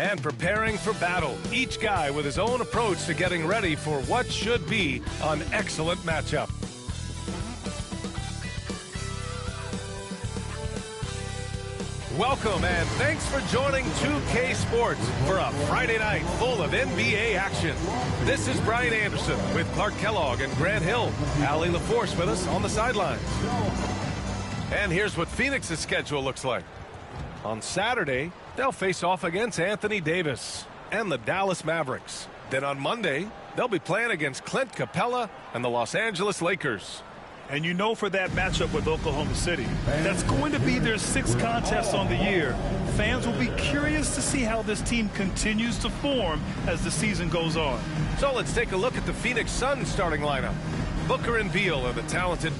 and preparing for battle. Each guy with his own approach to getting ready for what should be an excellent matchup. Welcome and thanks for joining 2K Sports for a Friday night full of NBA action. This is Brian Anderson with Clark Kellogg and Grant Hill. Allie LaForce with us on the sidelines. And here's what Phoenix's schedule looks like. On Saturday, they'll face off against Anthony Davis and the Dallas Mavericks. Then on Monday, they'll be playing against Clint Capella and the Los Angeles Lakers. And you know, for that matchup with Oklahoma City, that's going to be their 6th contest on the year. Fans will be curious to see how this team continues to form as the season goes on. So let's take a look at the Phoenix Suns starting lineup. Booker and Beal are the talented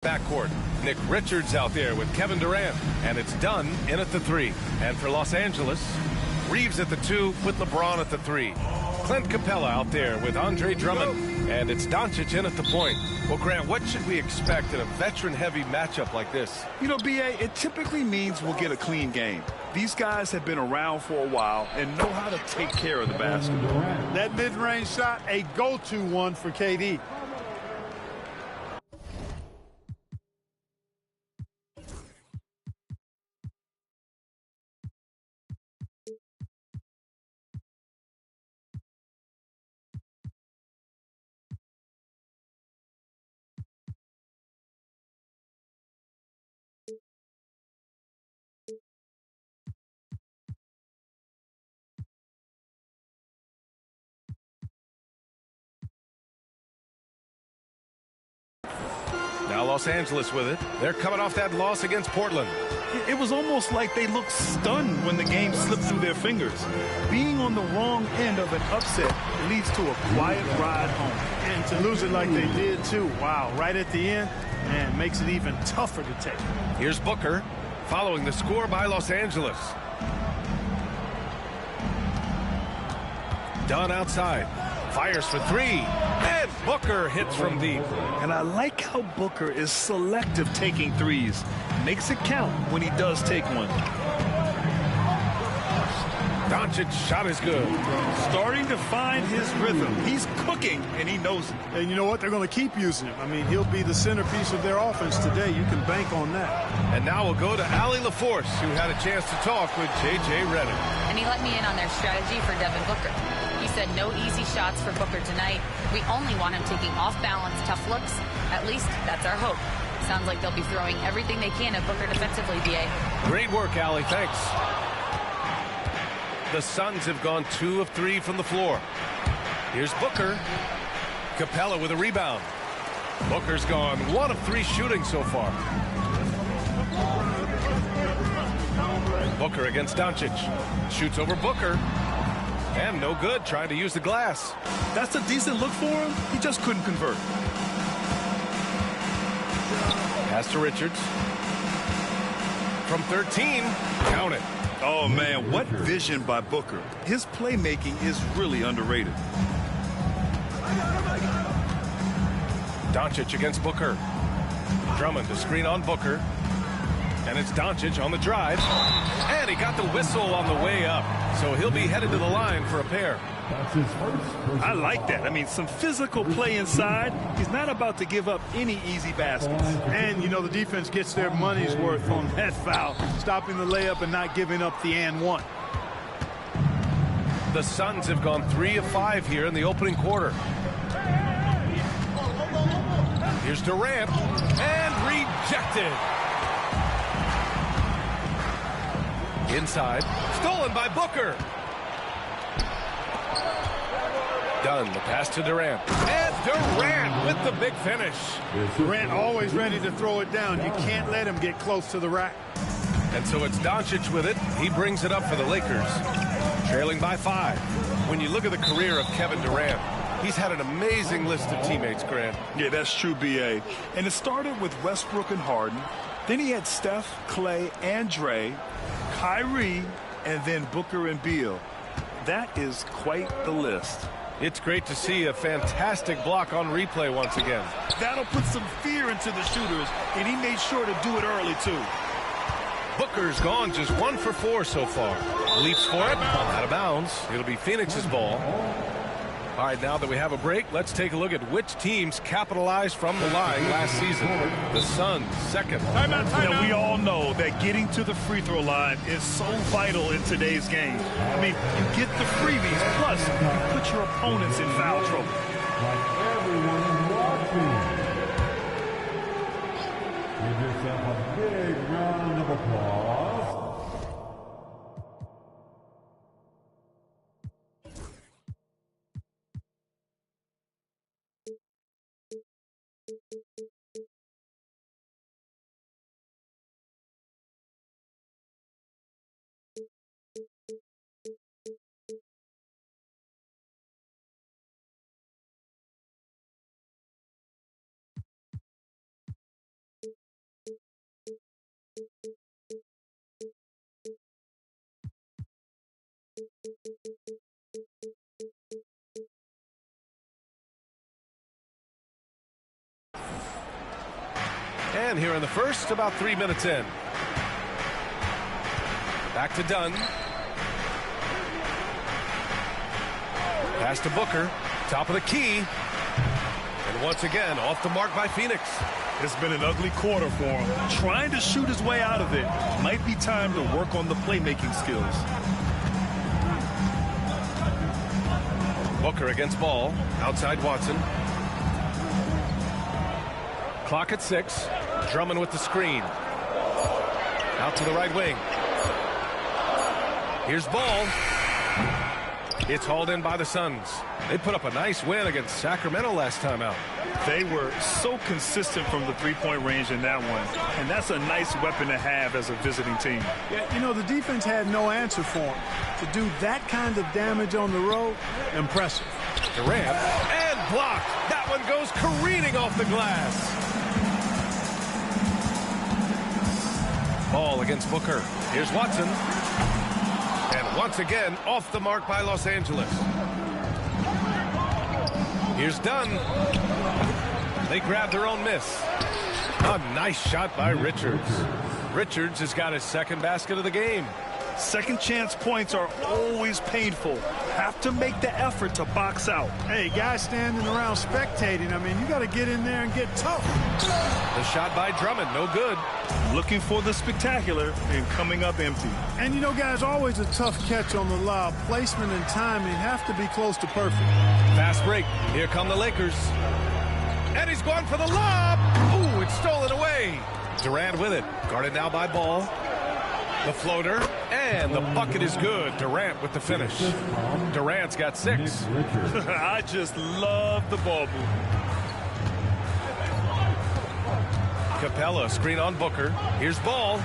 Backcourt, Nick Richards out there with Kevin Durant, and it's Dunn in at the 3. And for Los Angeles, Reeves at the 2 with LeBron at the 3. Clint Capella out there with Andre Drummond, and it's Doncic in at the point. Well, Grant, what should we expect in a veteran-heavy matchup like this? You know, B.A., it typically means we'll get a clean game. These guys have been around for a while and know how to take care of the basketball. That mid-range shot, a go-to one for KD. Now Los Angeles with it. They're coming off that loss against Portland. It was almost like they looked stunned when the game slipped through their fingers. Being on the wrong end of an upset leads to a quiet ride home. And to lose it like they did, too. Wow, right at the end, man, makes it even tougher to take. Here's Booker following the score by Los Angeles. Dunn outside. Fires for three. And Booker hits from deep. And I like how Booker is selective taking threes. Makes it count when he does take one. Doncic's shot is good. Starting to find his rhythm. He's cooking, and he knows it. And you know what? They're going to keep using him. I mean, he'll be the centerpiece of their offense today. You can bank on that. And now we'll go to Allie LaForce, who had a chance to talk with J.J. Redick. And he let me in on their strategy for Devin Booker. He said no easy shots for Booker tonight. We only want him taking off-balance, tough looks. At least that's our hope. Sounds like they'll be throwing everything they can at Booker defensively, B.A. Great work, Allie. Thanks. The Suns have gone 2 of 3 from the floor. Here's Booker. Capella with a rebound. Booker's gone 1 of 3 shooting so far. Booker against Doncic. Shoots over Booker. And no good, trying to use the glass. That's a decent look for him. He just couldn't convert. Pass to Richards. From 13, count it. Oh, man, what vision by Booker. His playmaking is really underrated. Doncic against Booker. Drummond to screen on Booker. And it's Doncic on the drive. And he got the whistle on the way up. So he'll be headed to the line for a pair. I like that. I mean, some physical play inside. He's not about to give up any easy baskets. And, you know, the defense gets their money's worth on that foul, stopping the layup and not giving up the and one. The Suns have gone 3 of 5 here in the opening quarter. Here's Durant. And rejected. Inside. Stolen by Booker. Dunn, the pass to Durant. And Durant with the big finish. Durant always ready to throw it down. You can't let him get close to the rack. And so it's Doncic with it. He brings it up for the Lakers. Trailing by 5. When you look at the career of Kevin Durant, he's had an amazing list of teammates, Grant. Yeah, that's true, B.A. And it started with Westbrook and Harden. Then he had Steph, Clay, and Dre, Kyrie, and then Booker and Beal. That is quite the list. It's great to see a fantastic block on replay once again. That'll put some fear into the shooters, and he made sure to do it early, too. Booker's gone just 1 for 4 so far. Leaps for it, out of bounds. It'll be Phoenix's ball. All right, now that we have a break, let's take a look at which teams capitalized from the line last season. The Suns, second. Now, we all know that getting to the free throw line is so vital in today's game. I mean, you get the freebies, plus you put your opponents in foul trouble. Like everyone watching. Give yourself a big round of applause. And here in the first, about 3 minutes in. Back to Dunn. Pass to Booker. Top of the key. And once again, off the mark by Phoenix. It's been an ugly quarter for him. Trying to shoot his way out of it. Might be time to work on the playmaking skills. Booker against Ball. Outside Watson. Clock at 6. Drummond with the screen. Out to the right wing. Here's Ball. It's hauled in by the Suns. They put up a nice win against Sacramento last time out. They were so consistent from the three-point range in that one. And that's a nice weapon to have as a visiting team. Yeah, you know, the defense had no answer for him. To do that kind of damage on the road, impressive. Durant, and blocked. That one goes careening off the glass. Ball against Booker. Here's Watson. And once again, off the mark by Los Angeles. Here's Dunn. They grab their own miss. A nice shot by Richards. Richards has got his second basket of the game. Second chance points are always painful. Have to make the effort to box out. Hey, guys standing around spectating, I mean, you got to get in there and get tough. The shot by Drummond, no good. Looking for the spectacular and coming up empty. And, you know, guys, always a tough catch on the lob. Placement and timing have to be close to perfect. Fast break. Here come the Lakers. And he's going for the lob. Ooh, it's stolen away. Durant with it. Guarded now by Ball. The floater. And the bucket is good. Durant with the finish. Durant's got 6. I just love the ball movement. Capella, screen on Booker. Here's Ball.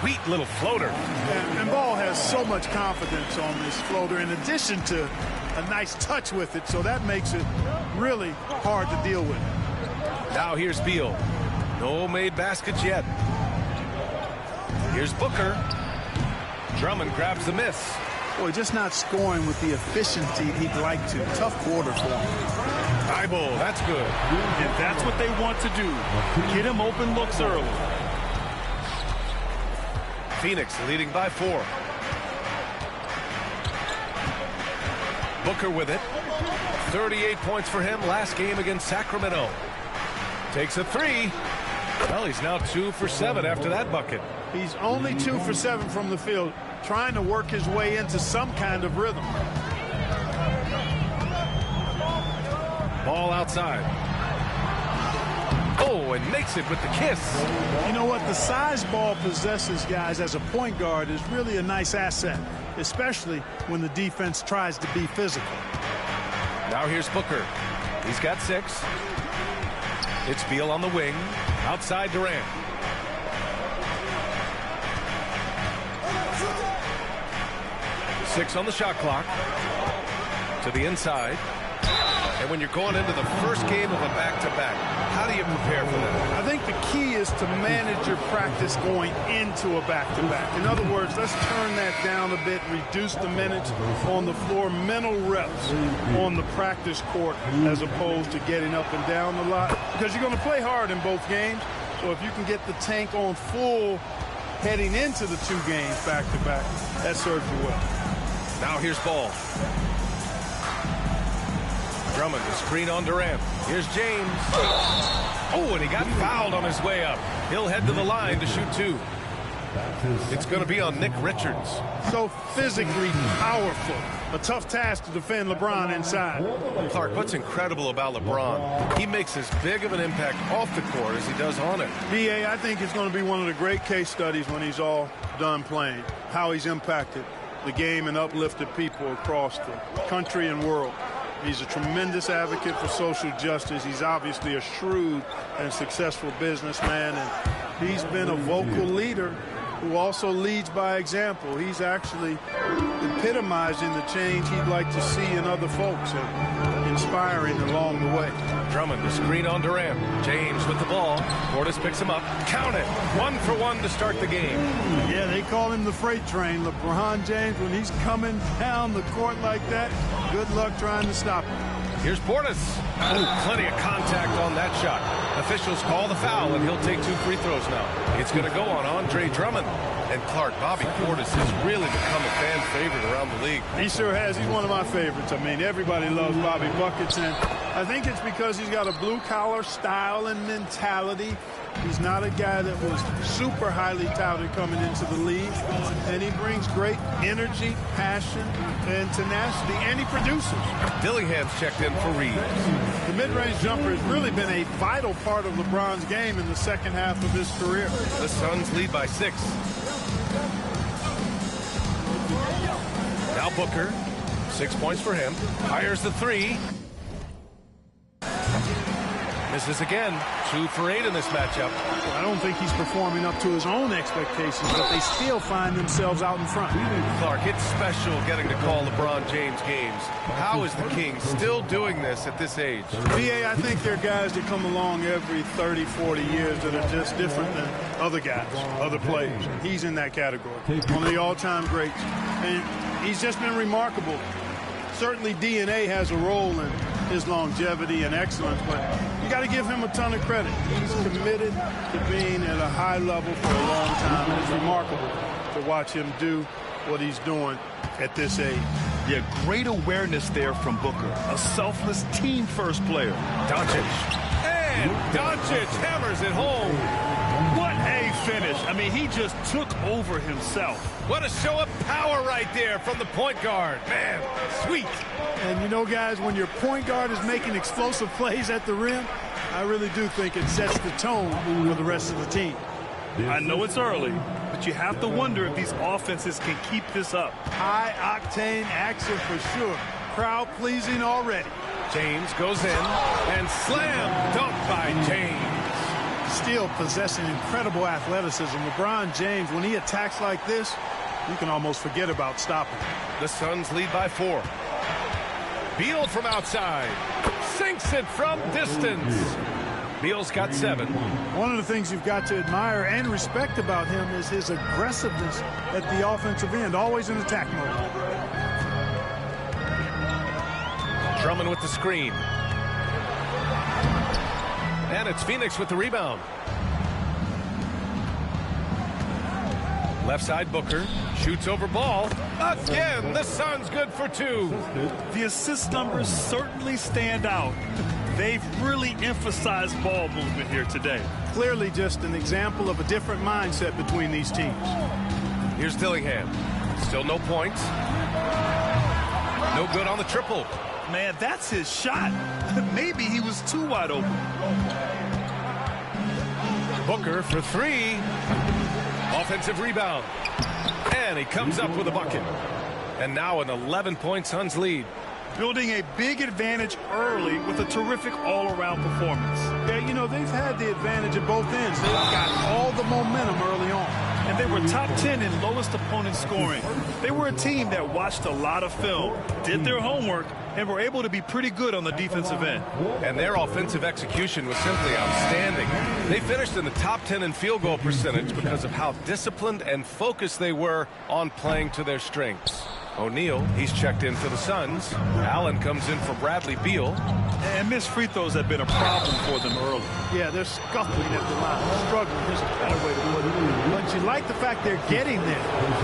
Sweet little floater. And Ball has so much confidence on this floater in addition to a nice touch with it, so that makes it really hard to deal with. Now here's Beal. No made baskets yet. Here's Booker. Drummond grabs the miss. Boy, just not scoring with the efficiency he'd like to. Tough quarter for him. Eyeball, that's good. And that's what they want to do. Get him open looks early. Phoenix leading by 4. Booker with it. 38 points for him last game against Sacramento. Takes a 3. Well, he's now 2 for 7 after that bucket. He's only 2 for 7 from the field, trying to work his way into some kind of rhythm. Ball outside. Oh, and makes it with the kiss. You know what? The size Ball possesses, guys, as a point guard is really a nice asset, especially when the defense tries to be physical. Now here's Booker. He's got 6. It's Beal on the wing. Outside Durant. Six on the shot clock. To the inside. And when you're going into the first game of a back-to-back, how do you prepare for that? I think the key is to manage your practice going into a back-to-back. In other words, let's turn that down a bit, reduce the minutes on the floor, mental reps on the practice court as opposed to getting up and down a lot, because you're going to play hard in both games. So if you can get the tank on full heading into the 2 games back-to-back, that serves you well. Now here's Ball. Drummond, the screen on Durant. Here's James. Oh, and he got fouled on his way up. He'll head to the line to shoot 2. It's going to be on Nick Richards. So physically powerful. A tough task to defend LeBron inside. Clark, what's incredible about LeBron, he makes as big of an impact off the court as he does on it. B.A., I think it's going to be one of the great case studies when he's all done playing, how he's impacted the game and uplifted people across the country and world. He's a tremendous advocate for social justice. He's obviously a shrewd and successful businessman, and he's been a vocal leader who also leads by example. He's actually epitomizing the change he'd like to see in other folks and inspiring along the way. Drummond, the screen on Durant. James with the ball. Portis picks him up. Count it. 1 for 1 to start the game. Yeah, they call him the freight train. LeBron James, when he's coming down the court like that, good luck trying to stop him. Here's Portis. Oh, plenty of contact on that shot. Officials call the foul, and he'll take 2 free throws now. It's going to go on Andre Drummond. And Clark, Bobby Portis has really become a fan favorite around the league. He sure has. He's one of my favorites. I mean, everybody loves Bobby Buckets, and I think it's because he's got a blue-collar style and mentality. He's not a guy that was super highly touted coming into the league, and he brings great energy, passion, and tenacity, and he produces. Dillingham's checked in for Reeves. The mid-range jumper has really been a vital part of LeBron's game in the second half of his career. The Suns lead by 6. Now Booker, 6 points for him. Fires the 3. Misses again. 2 for 8 in this matchup. I don't think he's performing up to his own expectations, but they still find themselves out in front. Clark, it's special getting to call LeBron James games. How is the King still doing this at this age? B.A., I think there are guys that come along every 30, 40 years that are just different than other guys, other players. He's in that category. One of the all-time greats. And he's just been remarkable. Certainly DNA has a role in his longevity and excellence, but you got to give him a ton of credit. He's committed to being at a high level for a long time. It's remarkable to watch him do what he's doing at this age. Yeah, great awareness there from Booker. A selfless team-first player. Doncic. And Doncic hammers it home. What a finish. I mean, he just took over himself. What a show of power right there from the point guard. Man, sweet. And you know, guys, when your point guard is making explosive plays at the rim, I really do think it sets the tone for the rest of the team. I know it's early, but you have to wonder if these offenses can keep this up. High-octane action for sure. Crowd-pleasing already. James goes in and slam dunk by James. Still possessing incredible athleticism. LeBron James, when he attacks like this, you can almost forget about stopping. The Suns lead by 4. Beal from outside. Sinks it from distance. Beal's got 7. One of the things you've got to admire and respect about him is his aggressiveness at the offensive end, always in attack mode. Drummond with the screen. And it's Phoenix with the rebound. Left side Booker. Shoots over ball. Again, the Suns good for 2. The assist numbers certainly stand out. They've really emphasized ball movement here today. Clearly just an example of a different mindset between these teams. Here's Dillingham. Still no points. No good on the triple. Man, that's his shot. Maybe he was too wide open. Booker for 3. Offensive rebound. And he comes up with a bucket. And now an 11-point Suns lead. Building a big advantage early with a terrific all-around performance. Yeah, you know, they've had the advantage at both ends. They've got all the momentum early on. And they were top 10 in lowest opponent scoring. They were a team that watched a lot of film, did their homework, and were able to be pretty good on the defensive end. And their offensive execution was simply outstanding. They finished in the top 10 in field goal percentage because of how disciplined and focused they were on playing to their strengths. O'Neal, he's checked in for the Suns. Allen comes in for Bradley Beal. And missed free throws have been a problem for them early. Yeah, they're scuffling at the line, struggling is a better way to put it. But you like the fact they're getting there.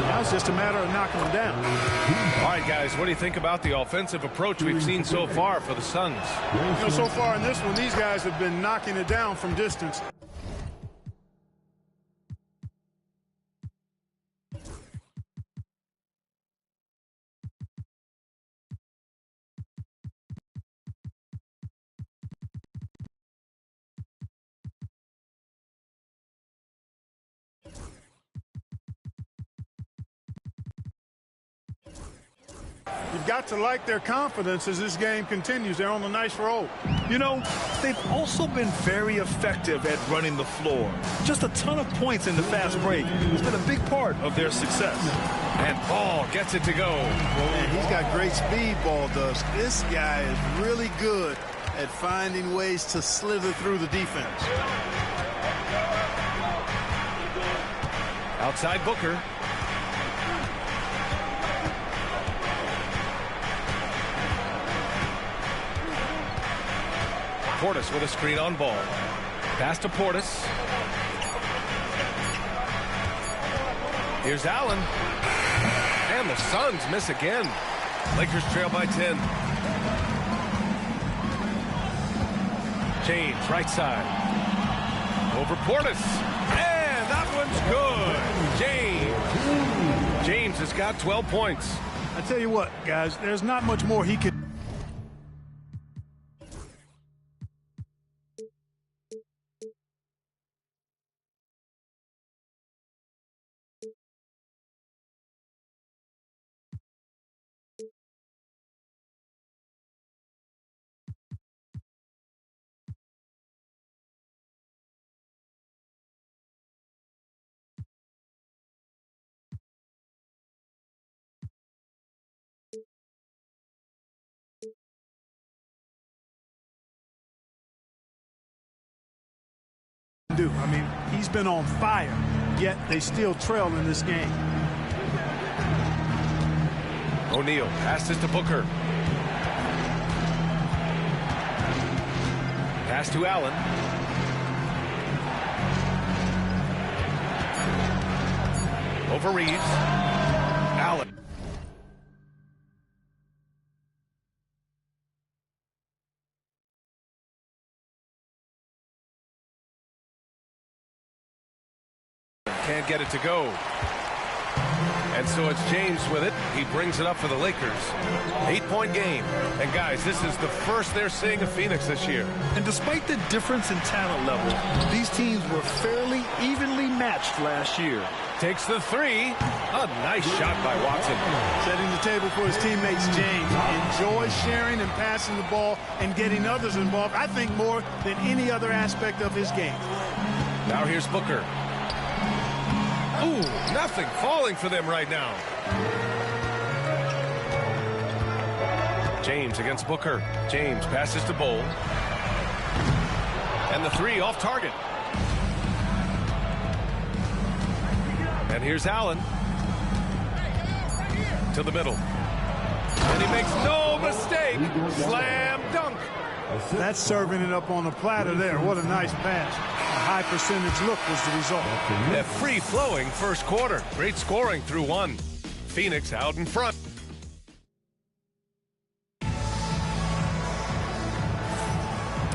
Now it's just a matter of knocking them down. All right, guys, what do you think about the offensive approach we've seen so far for the Suns? You know, so far in this one, these guys have been knocking it down from distance. You've got to like their confidence as this game continues. They're on a nice roll. You know, they've also been very effective at running the floor. Just a ton of points in the fast break has been a big part of their success. And Ball gets it to go. Man, he's got great speed, Ball does. This guy is really good at finding ways to slither through the defense. Outside Booker. Portis with a screen on Ball. Pass to Portis. Here's Allen. And the Suns miss again. Lakers trail by 10. James, right side. Over Portis. And that one's good. James has got 12 points. I tell you what, guys, there's not much more he could. I mean, he's been on fire, yet they still trail in this game. O'Neal passes to Booker. Pass to Allen. Over Reeves. Allen. Can't get it to go. And so it's James with it. He brings it up for the Lakers. 8-point game. And guys, this is the first they're seeing of Phoenix this year. And despite the difference in talent level, these teams were fairly evenly matched last year. Takes the three. A nice shot by Watson. Setting the table for his teammates, James. Enjoys sharing and passing the ball and getting others involved, I think, more than any other aspect of his game. Now here's Booker. Ooh, nothing falling for them right now. James against Booker. James passes to Bowl. And the three off target. And here's Allen. To the middle. And he makes no mistake. Slam dunk. That's serving it up on the platter there. What a nice pass. A high percentage look was the result. A free-flowing first quarter. Great scoring through one. Phoenix out in front.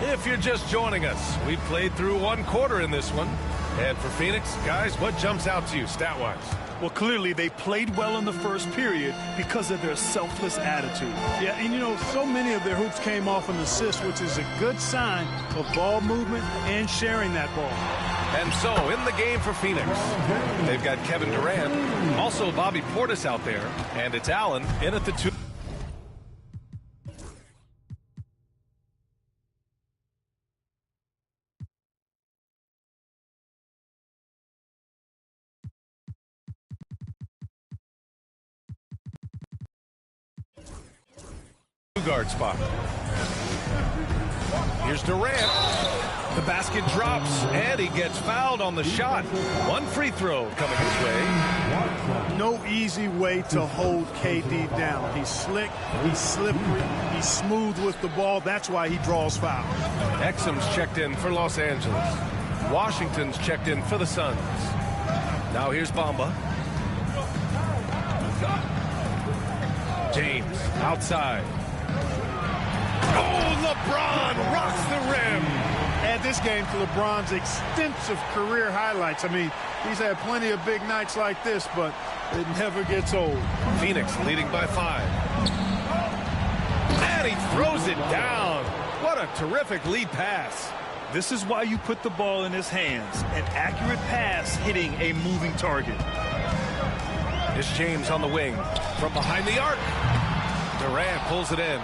If you're just joining us, we've played through one quarter in this one. And for Phoenix, guys, what jumps out to you stat-wise? Well, clearly they played well in the first period because of their selfless attitude. Yeah, and you know, so many of their hoops came off an assist, which is a good sign of ball movement and sharing that ball. And so, in the game for Phoenix, they've got Kevin Durant, also Bobby Portis out there, and it's Allen in at the two. Guard spot. Here's Durant. The basket drops, and he gets fouled on the shot. One free throw coming his way. No easy way to hold KD down. He's slick, he's slippery, he's smooth with the ball. That's why he draws fouls. Exum's checked in for Los Angeles. Washington's checked in for the Suns. Now here's Bamba. James outside. Oh, LeBron rocks the rim. Add this game to LeBron's extensive career highlights. I mean, he's had plenty of big nights like this, but it never gets old. Phoenix leading by 5. And he throws it down. What a terrific lead pass. This is why you put the ball in his hands. An accurate pass hitting a moving target. Here's James on the wing. From behind the arc. Durant pulls it in.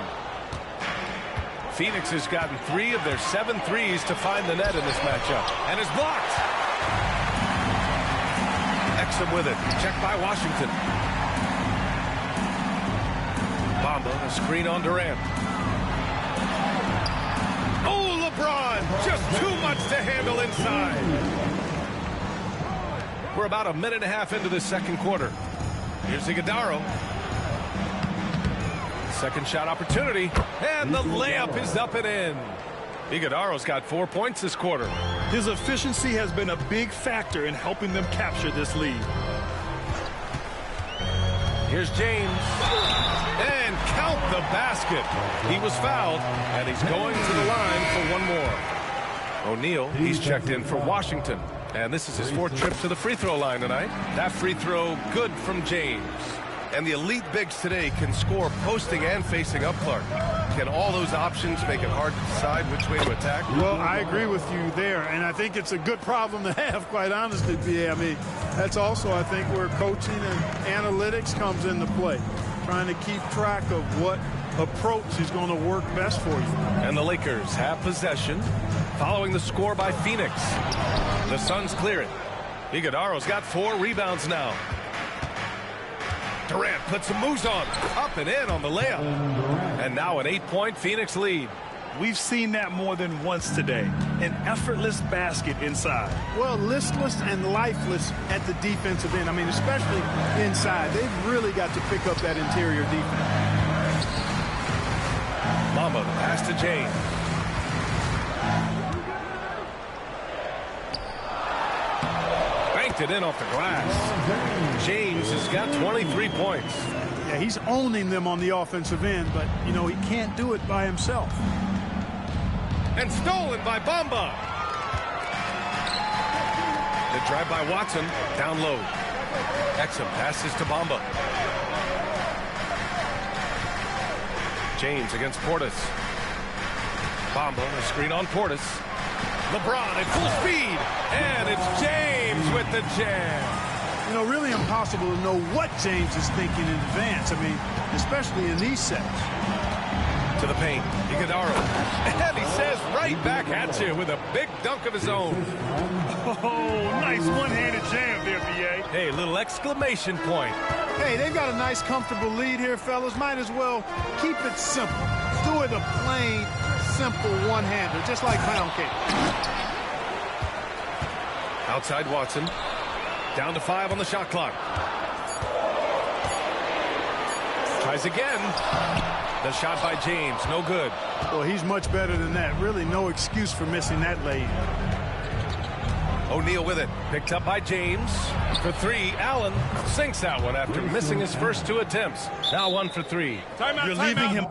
Phoenix has gotten 3 of their 7 threes to find the net in this matchup. And is blocked. Exum with it. Checked by Washington. Bamba, a screen on Durant. Oh, LeBron! Just too much to handle inside. We're about a minute and a half into this second quarter. Here's Iguodala. Second shot opportunity, and the layup is up and in. Iguodala's got 4 points this quarter. His efficiency has been a big factor in helping them capture this lead. Here's James. And count the basket. He was fouled, and he's going to the line for one more. O'Neal, he's checked in for Washington. And this is his 4th trip to the free throw line tonight. That free throw good from James. And the elite bigs today can score posting and facing up, Clark. Can all those options make it hard to decide which way to attack? Well, I agree with you there, and I think it's a good problem to have, quite honestly, BA. I mean, that's also, I think, where coaching and analytics comes into play. Trying to keep track of what approach is going to work best for you. And the Lakers have possession following the score by Phoenix. The Suns clear it. Iguodala's got 4 rebounds now. Durant puts some moves on. Up and in on the layup. And now an 8-point Phoenix lead. We've seen that more than once today. An effortless basket inside. Well, listless and lifeless at the defensive end. I mean, especially inside. They've really got to pick up that interior defense. Bamba, pass to James. Knocked it in off the glass. James has got 23 points. Yeah, he's owning them on the offensive end, but, you know, he can't do it by himself. And stolen by Bamba. The drive by Watson. Down low. Exum passes to Bamba. James against Portis. Bamba, a screen on Portis. LeBron at full speed. And it's James with the jam. You know, really impossible to know what James is thinking in advance. I mean, especially in these sets. To the paint. Iguodala. And he says right back at you with a big dunk of his own. Oh, nice one-handed jam there, B.A. Hey, little exclamation point. Hey, they've got a nice, comfortable lead here, fellas. Might as well keep it simple. Do it a plain, simple one-hander, just like pound cake. Outside Watson. Down to 5 on the shot clock. Tries again. The shot by James, no good. Well, he's much better than that. Really no excuse for missing that lay. O'Neal with it. Picked up by James. For 3, Allen sinks that one after missing his first 2 attempts. Now 1 for 3. Timeout, You're leaving him.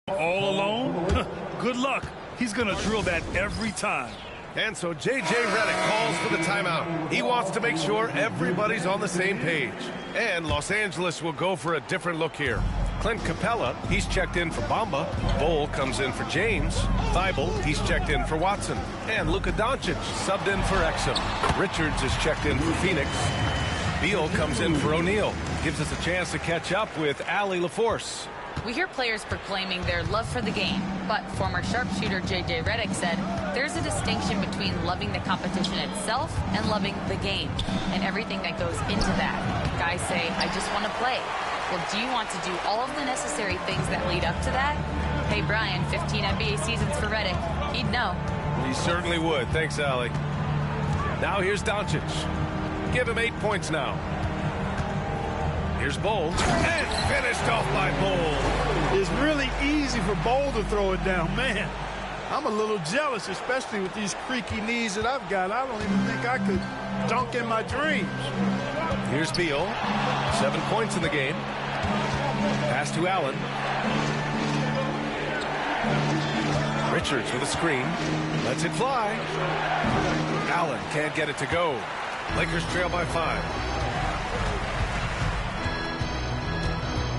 All alone? Good luck. He's going to drill that every time. And so J.J. Redick calls for the timeout. He wants to make sure everybody's on the same page. And Los Angeles will go for a different look here. Clint Capella, he's checked in for Bamba. Bol comes in for James. Thibault, he's checked in for Watson. And Luka Doncic subbed in for Exum. Richards is checked in for Phoenix. Beal comes in for O'Neal. Gives us a chance to catch up with Allie LaForce. We hear players proclaiming their love for the game, but former sharpshooter J.J. Redick said there's a distinction between loving the competition itself and loving the game and everything that goes into that. Guys say, I just want to play. Well, do you want to do all of the necessary things that lead up to that? Hey, Brian, 15 NBA seasons for Redick. He'd know. He certainly would. Thanks, Allie. Now here's Doncic. Give him 8 points now. Here's Bol. And finished off by Bol. It's really easy for Bol to throw it down. Man, I'm a little jealous, especially with these creaky knees that I've got. I don't even think I could dunk in my dreams. Here's Beal. 7 points in the game. Pass to Allen. Richards with a screen. Lets it fly. Allen can't get it to go. Lakers trail by 5.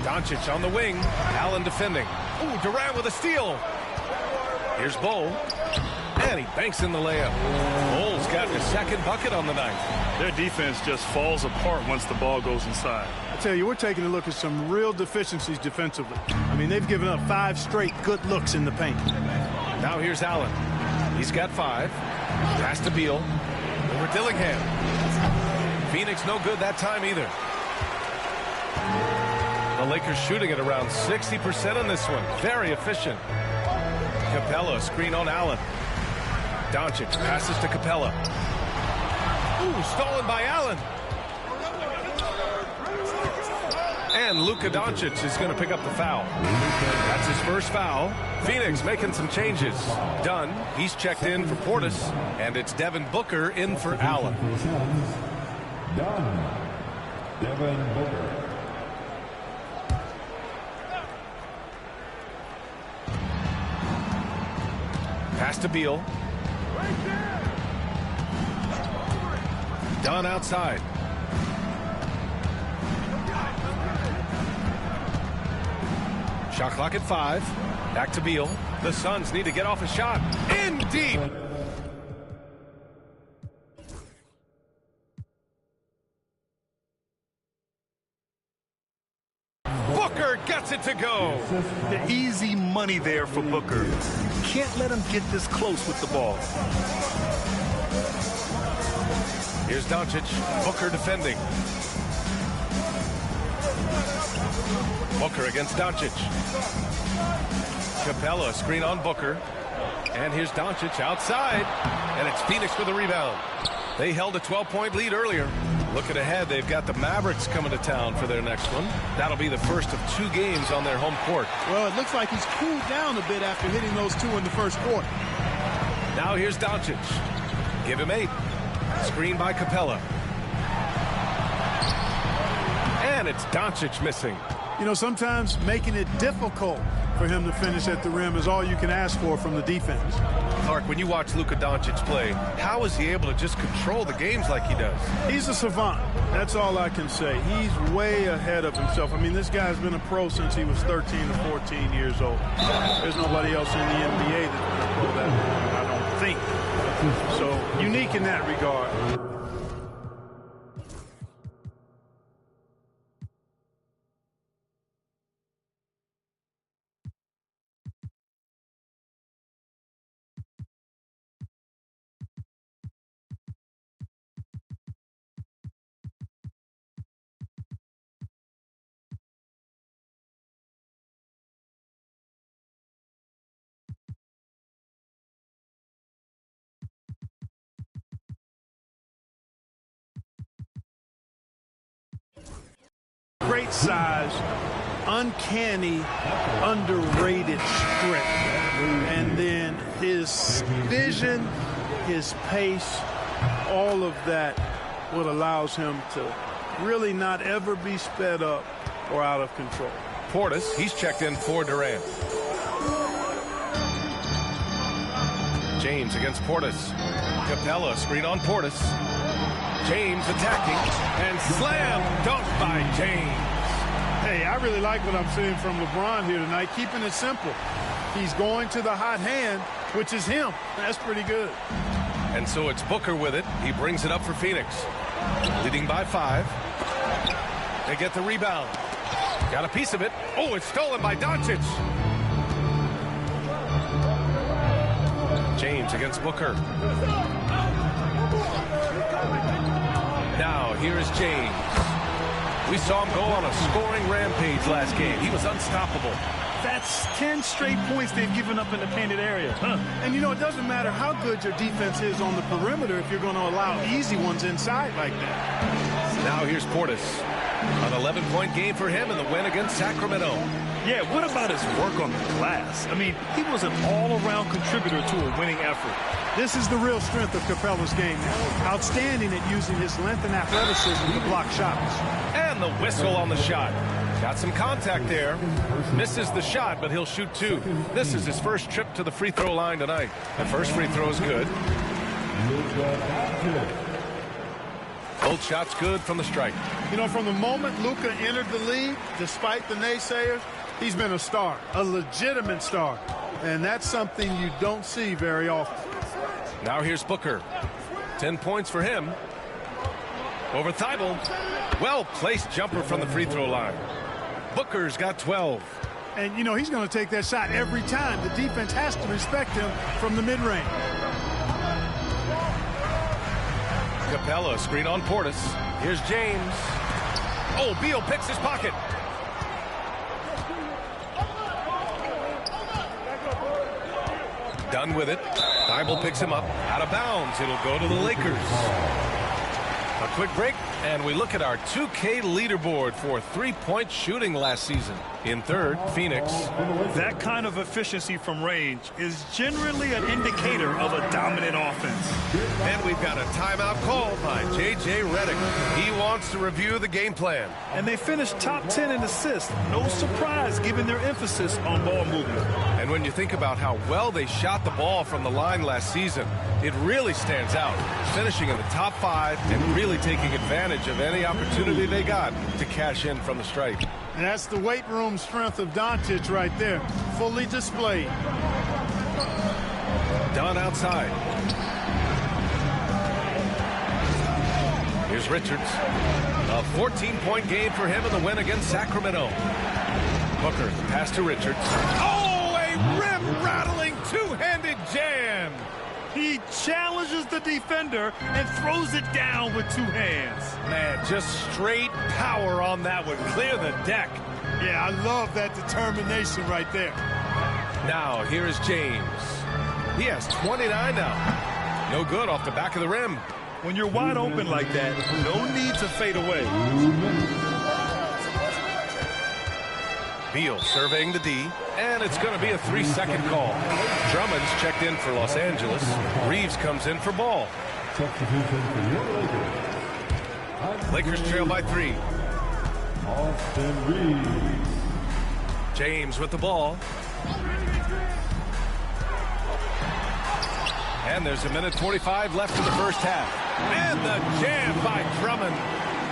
Doncic on the wing. Allen defending. Ooh, Durant with a steal. Here's Bol. And he banks in the layup. Bol's got his second bucket on the night. Their defense just falls apart once the ball goes inside. I tell you, we're taking a look at some real deficiencies defensively. I mean, they've given up 5 straight good looks in the paint. Now here's Allen. He's got 5. Pass to Beal. Over Dillingham. Phoenix no good that time either. The Lakers shooting at around 60% on this one. Very efficient. Capella, screen on Allen. Doncic passes to Capella. Ooh, stolen by Allen. And Luka Doncic is going to pick up the foul. That's his first foul. Phoenix making some changes. Dunn, he's checked in for Portis. And it's Devin Booker in for Allen. Dunn. Devin Booker. Pass to Beal. Dunn outside. Shot clock at 5. Back to Beal. The Suns need to get off a shot. In deep. Booker gets it to go. The easy money there for Booker. Can't let him get this close with the ball. Here's Doncic. Booker defending. Booker against Doncic. Capella screen on Booker. And here's Doncic outside. And it's Phoenix with a rebound. They held a 12-point lead earlier. Looking ahead, they've got the Mavericks coming to town for their next one. That'll be the first of 2 games on their home court. Well, it looks like he's cooled down a bit after hitting those 2 in the first quarter. Now here's Doncic. Give him 8. Screen by Capella. And it's Doncic missing. You know, sometimes making it difficult for him to finish at the rim is all you can ask for from the defense. Clark, when you watch Luka Doncic play, how is he able to just control the games like he does? He's a savant. That's all I can say. He's way ahead of himself. I mean, this guy's been a pro since he was 13 or 14 years old. There's nobody else in the NBA that's been a pro that long, I don't think. So, unique in that regard. Great size, uncanny, underrated strength. And then his vision, his pace, all of that what allows him to really not ever be sped up or out of control. Portis, he's checked in for Durant. James against Portis. Capella, screen on Portis. James attacking, and slam dunk by James. Hey, I really like what I'm seeing from LeBron here tonight, keeping it simple. He's going to the hot hand, which is him. That's pretty good. And so it's Booker with it. He brings it up for Phoenix. Leading by 5. They get the rebound. Got a piece of it. Oh, it's stolen by Doncic. James against Booker. Now, here is James. We saw him go on a scoring rampage last game. He was unstoppable. That's 10 straight points they've given up in the painted area. And, you know, it doesn't matter how good your defense is on the perimeter if you're going to allow easy ones inside like that. Now here's Portis. An 11-point game for him in the win against Sacramento. Yeah, what about his work on the glass? I mean, he was an all-around contributor to a winning effort. This is the real strength of Capella's game now. Outstanding at using his length and athleticism to block shots. And the whistle on the shot. Got some contact there. Misses the shot, but he'll shoot 2. This is his first trip to the free throw line tonight. The first free throw is good. Both shots good from the strike. You know, from the moment Luka entered the league, despite the naysayers, he's been a star, a legitimate star. And that's something you don't see very often. Now here's Booker. 10 points for him. Over Thibault. Well-placed jumper from the free throw line. Booker's got 12. And, you know, he's going to take that shot every time. The defense has to respect him from the mid-range. Capella, screen on Portis. Here's James. Oh, Beal picks his pocket. Done with it. Thibault picks him up. Out of bounds. It'll go to the Lakers. A quick break. And we look at our 2K leaderboard for three-point shooting last season. In third, Phoenix. That kind of efficiency from range is generally an indicator of a dominant offense. And we've got a timeout called by J.J. Redick. He wants to review the game plan. And they finished top 10 in assists. No surprise given their emphasis on ball movement. And when you think about how well they shot the ball from the line last season, it really stands out. Finishing in the top 5 and really taking advantage of any opportunity they got to cash in from the stripe. And that's the weight room strength of Doncic right there, fully displayed. Dunn outside. Here's Richards. A 14-point game for him in the win against Sacramento. Booker, pass to Richards. Oh, a rim-rattling two-handed jam. He challenges the defender and throws it down with two hands. Man, just straight power on that one. Clear the deck. Yeah, I love that determination right there. Now, here is James. He has 29 now. No good off the back of the rim. When you're wide open like that, no need to fade away. Beal surveying the D, and it's going to be a 3-second call. Drummond's checked in for Los Angeles. Reeves comes in for Ball. Lakers trail by 3. Austin Reeves. James with the ball. And there's a minute 45 left in the first half. And the jam by Drummond.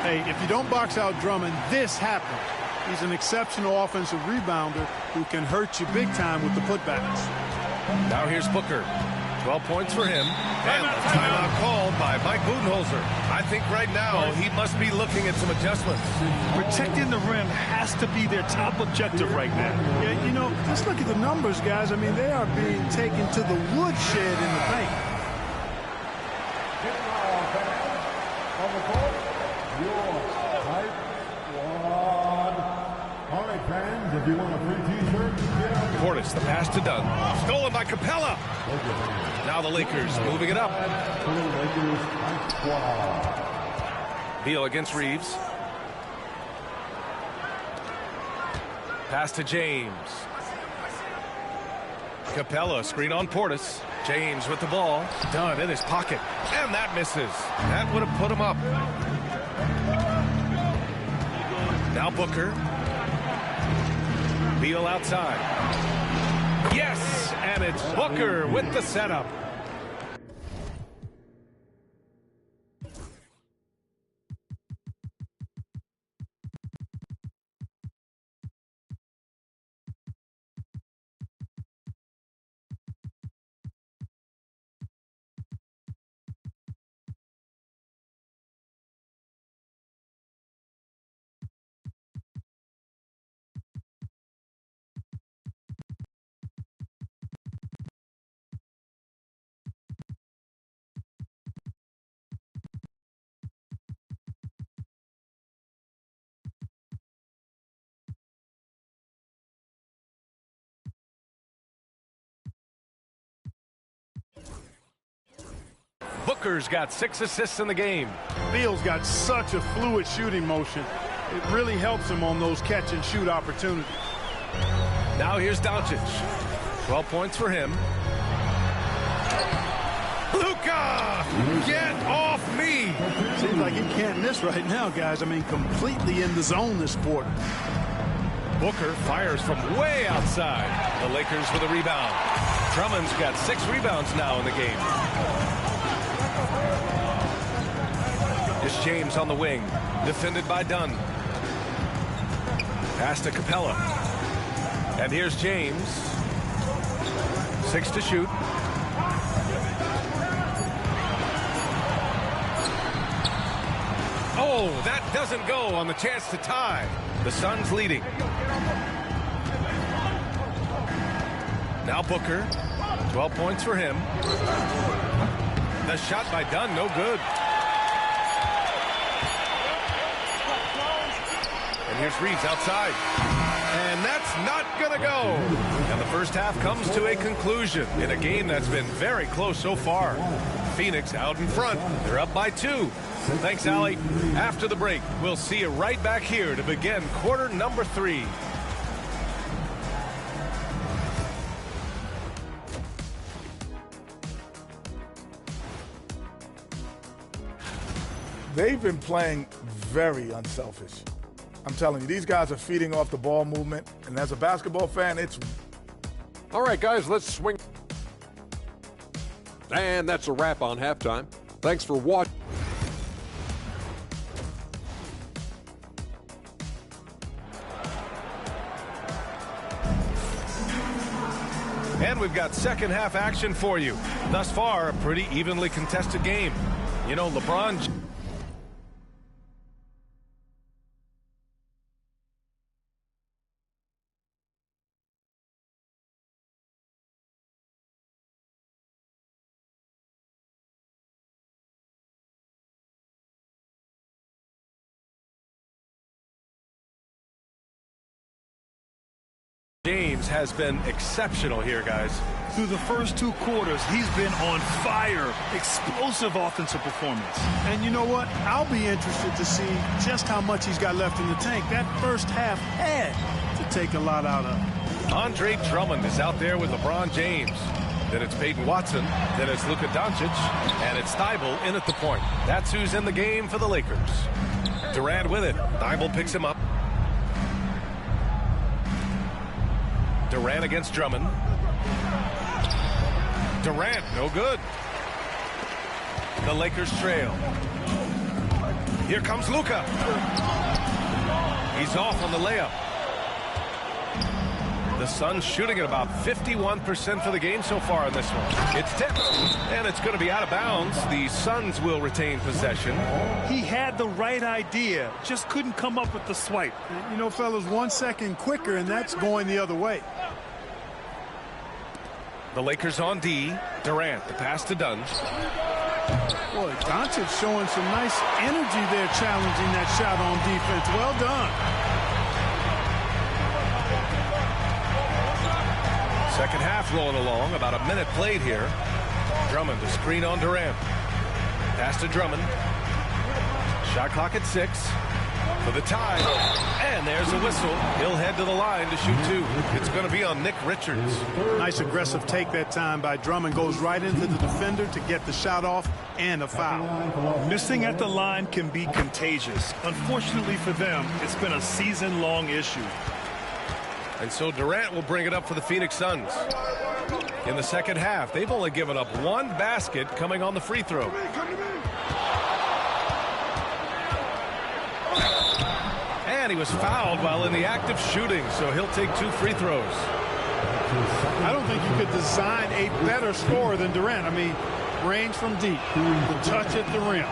Hey, if you don't box out Drummond, this happens. He's an exceptional offensive rebounder who can hurt you big time with the putbacks. Now here's Booker. 12 points for him. And the timeout called by Mike Budenholzer. I think right now he must be looking at some adjustments. Protecting the rim has to be their top objective right now. Yeah, you know, just look at the numbers, guys. I mean, they are being taken to the woodshed in the paint. On the court, your hype squad. All right, fans, if you want a free T-shirt, get out. Portis, the pass to Dunn. Stolen by Capella. Now the Lakers moving it up. Lakers hype squad. Beal against Reeves. Pass to James. Capella, screen on Portis. James with the ball. Dunn in his pocket. And that misses. That would have put him up. Now Booker. Beal outside. Yes! And it's Booker with the setup. Booker's got 6 assists in the game. Beal's got such a fluid shooting motion. It really helps him on those catch-and-shoot opportunities. Now here's Doncic. 12 points for him. Luka! Get off me! Seems like he can't miss right now, guys. I mean, completely in the zone this quarter. Booker fires from way outside. The Lakers with a rebound. Drummond's got 6 rebounds now in the game. It's James on the wing, defended by Dunn. Pass to Capella. And here's James. 6 to shoot. Oh, that doesn't go on the chance to tie. The Suns leading. Now Booker. 12 points for him. The shot by Dunn, no good. And here's Reeves outside. And that's not going to go. And the first half comes to a conclusion in a game that's been very close so far. Phoenix out in front. They're up by 2. Thanks, Allie. After the break, we'll see you right back here to begin quarter number 3. They've been playing very unselfish. I'm telling you, these guys are feeding off the ball movement, and as a basketball fan, it's... All right, guys, let's swing. And that's a wrap on halftime. Thanks for watching. And we've got second half action for you. Thus far, a pretty evenly contested game. You know, Lebron... James has been exceptional here, guys. Through the first 2 quarters, he's been on fire. Explosive offensive performance. And you know what? I'll be interested to see just how much he's got left in the tank. That first half had to take a lot out of. Andre Drummond is out there with LeBron James. Then it's Peyton Watson. Then it's Luka Doncic. And it's Thibault in at the point. That's who's in the game for the Lakers. Durant with it. Thibault picks him up. Durant against Drummond. Durant, no good. The Lakers trail. Here comes Luka. He's off on the layup. The Suns shooting at about 51% for the game so far in this one. It's tipped, and it's going to be out of bounds. The Suns will retain possession. He had the right idea, just couldn't come up with the swipe. You know, fellas, 1 second quicker, and that's going the other way. The Lakers on D. Durant, the pass to Dunn. Boy, Doncic showing some nice energy there, challenging that shot on defense. Well done. Second half rolling along, about a minute played here. Drummond to screen on Durant. Pass to Drummond. Shot clock at 6 for the tie. And there's a whistle. He'll head to the line to shoot 2. It's going to be on Nick Richards. Nice aggressive take that time by Drummond. Goes right into the defender to get the shot off and a foul. Missing at the line can be contagious. Unfortunately for them, it's been a season-long issue. And so Durant will bring it up for the Phoenix Suns. In the second half, they've only given up 1 basket coming on the free throw. And he was fouled while in the act of shooting, so he'll take 2 free throws. I don't think you could design a better scorer than Durant. I mean, range from deep, the touch at the rim,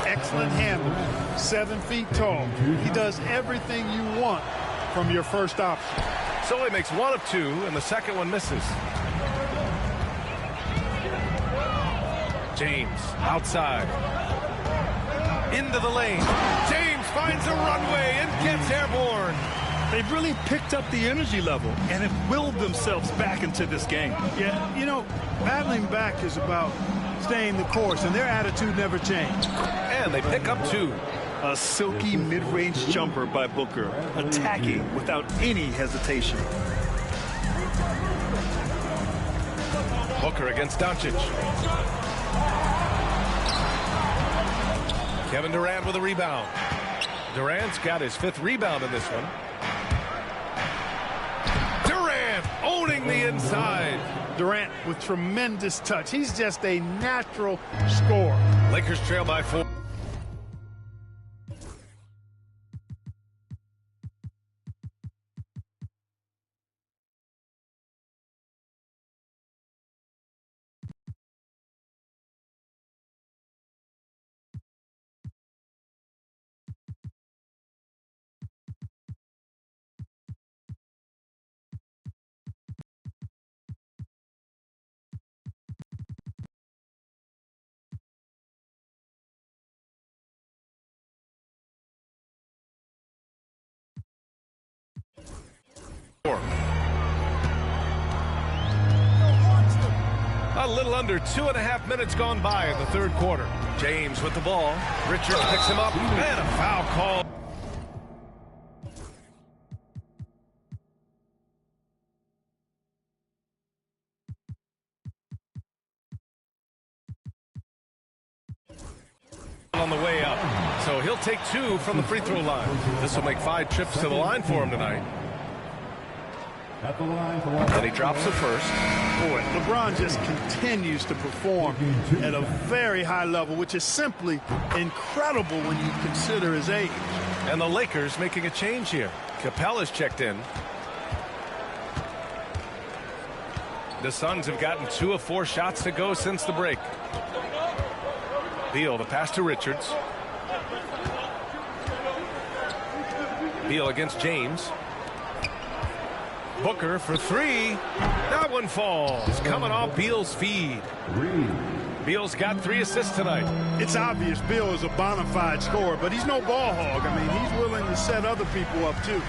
excellent handle, 7 feet tall. He does everything you want from your first option. So he makes 1 of 2, and the second one misses. James outside. Into the lane. James finds a runway and gets airborne. They've really picked up the energy level and have willed themselves back into this game. Yeah, you know, battling back is about staying the course, and their attitude never changed. And they pick up 2. A silky mid-range jumper by Booker, attacking without any hesitation. Booker against Doncic. Kevin Durant with a rebound. Durant's got his 5th rebound in this one. Durant owning the inside. Durant with tremendous touch. He's just a natural scorer. Lakers trail by 4. A little under 2.5 minutes gone by in the third quarter. James with the ball. Richards picks him up, and a foul call. On the way up. So he'll take 2 from the free throw line. This will make 5 trips to the line for him tonight. At the line for And he drops it first. Boy, LeBron just continues to perform at a very high level, which is simply incredible when you consider his age. And the Lakers making a change here. Capella's checked in. The Suns have gotten 2 of 4 shots to go since the break. Beal, the pass to Richards. Beal against James. Booker for 3. That one falls. Coming off Beal's feed. Beal's got 3 assists tonight. It's obvious Beal is a bona fide scorer, but he's no ball hog. I mean, he's willing to set other people up, too.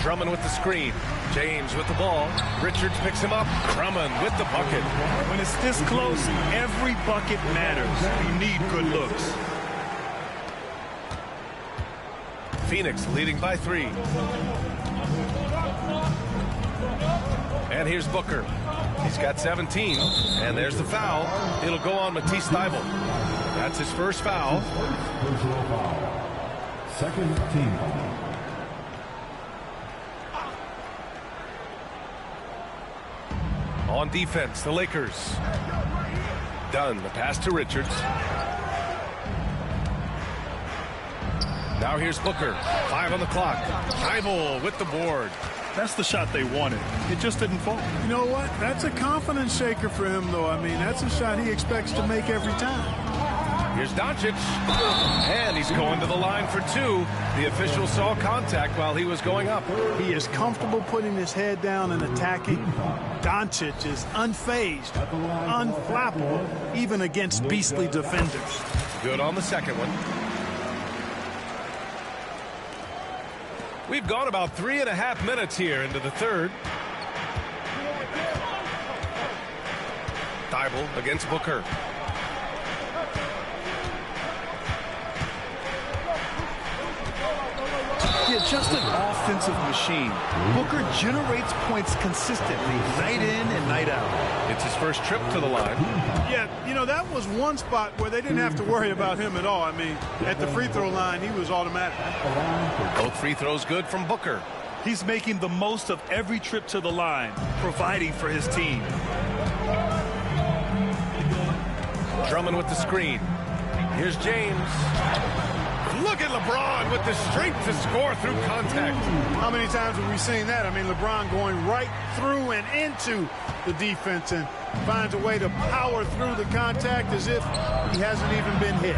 Drummond with the screen. James with the ball. Richards picks him up. Drummond with the bucket. When it's this close, every bucket matters. You need good looks. Phoenix leading by 3. And here's Booker. He's got 17. And there's the foul. It'll go on Matisse Thybulle. That's his first foul. personal foul. Second team foul. On defense, the Lakers. Dunn, the pass to Richards. Now here's Booker. 5 on the clock. Thybulle with the board. That's the shot they wanted. It just didn't fall. You know what? That's a confidence shaker for him, though. I mean, that's a shot he expects to make every time. Here's Doncic. And he's going to the line for 2. The official saw contact while he was going up. He is comfortable putting his head down and attacking. Doncic is unfazed, unflappable, even against beastly defenders. Good on the second one. We've gone about 3.5 minutes here into the third. Thybulle against Booker. Yeah, just an offensive machine. Booker generates points consistently, night in and night out. It's his first trip to the line. Yeah, you know, that was one spot where they didn't have to worry about him at all. I mean, at the free throw line, he was automatic. Both free throws good from Booker. He's making the most of every trip to the line, providing for his team. Drummond with the screen. Here's James. Look at LeBron with the strength to score through contact. How many times have we seen that? I mean, LeBron going right through and into the defense and finds a way to power through the contact as if he hasn't even been hit.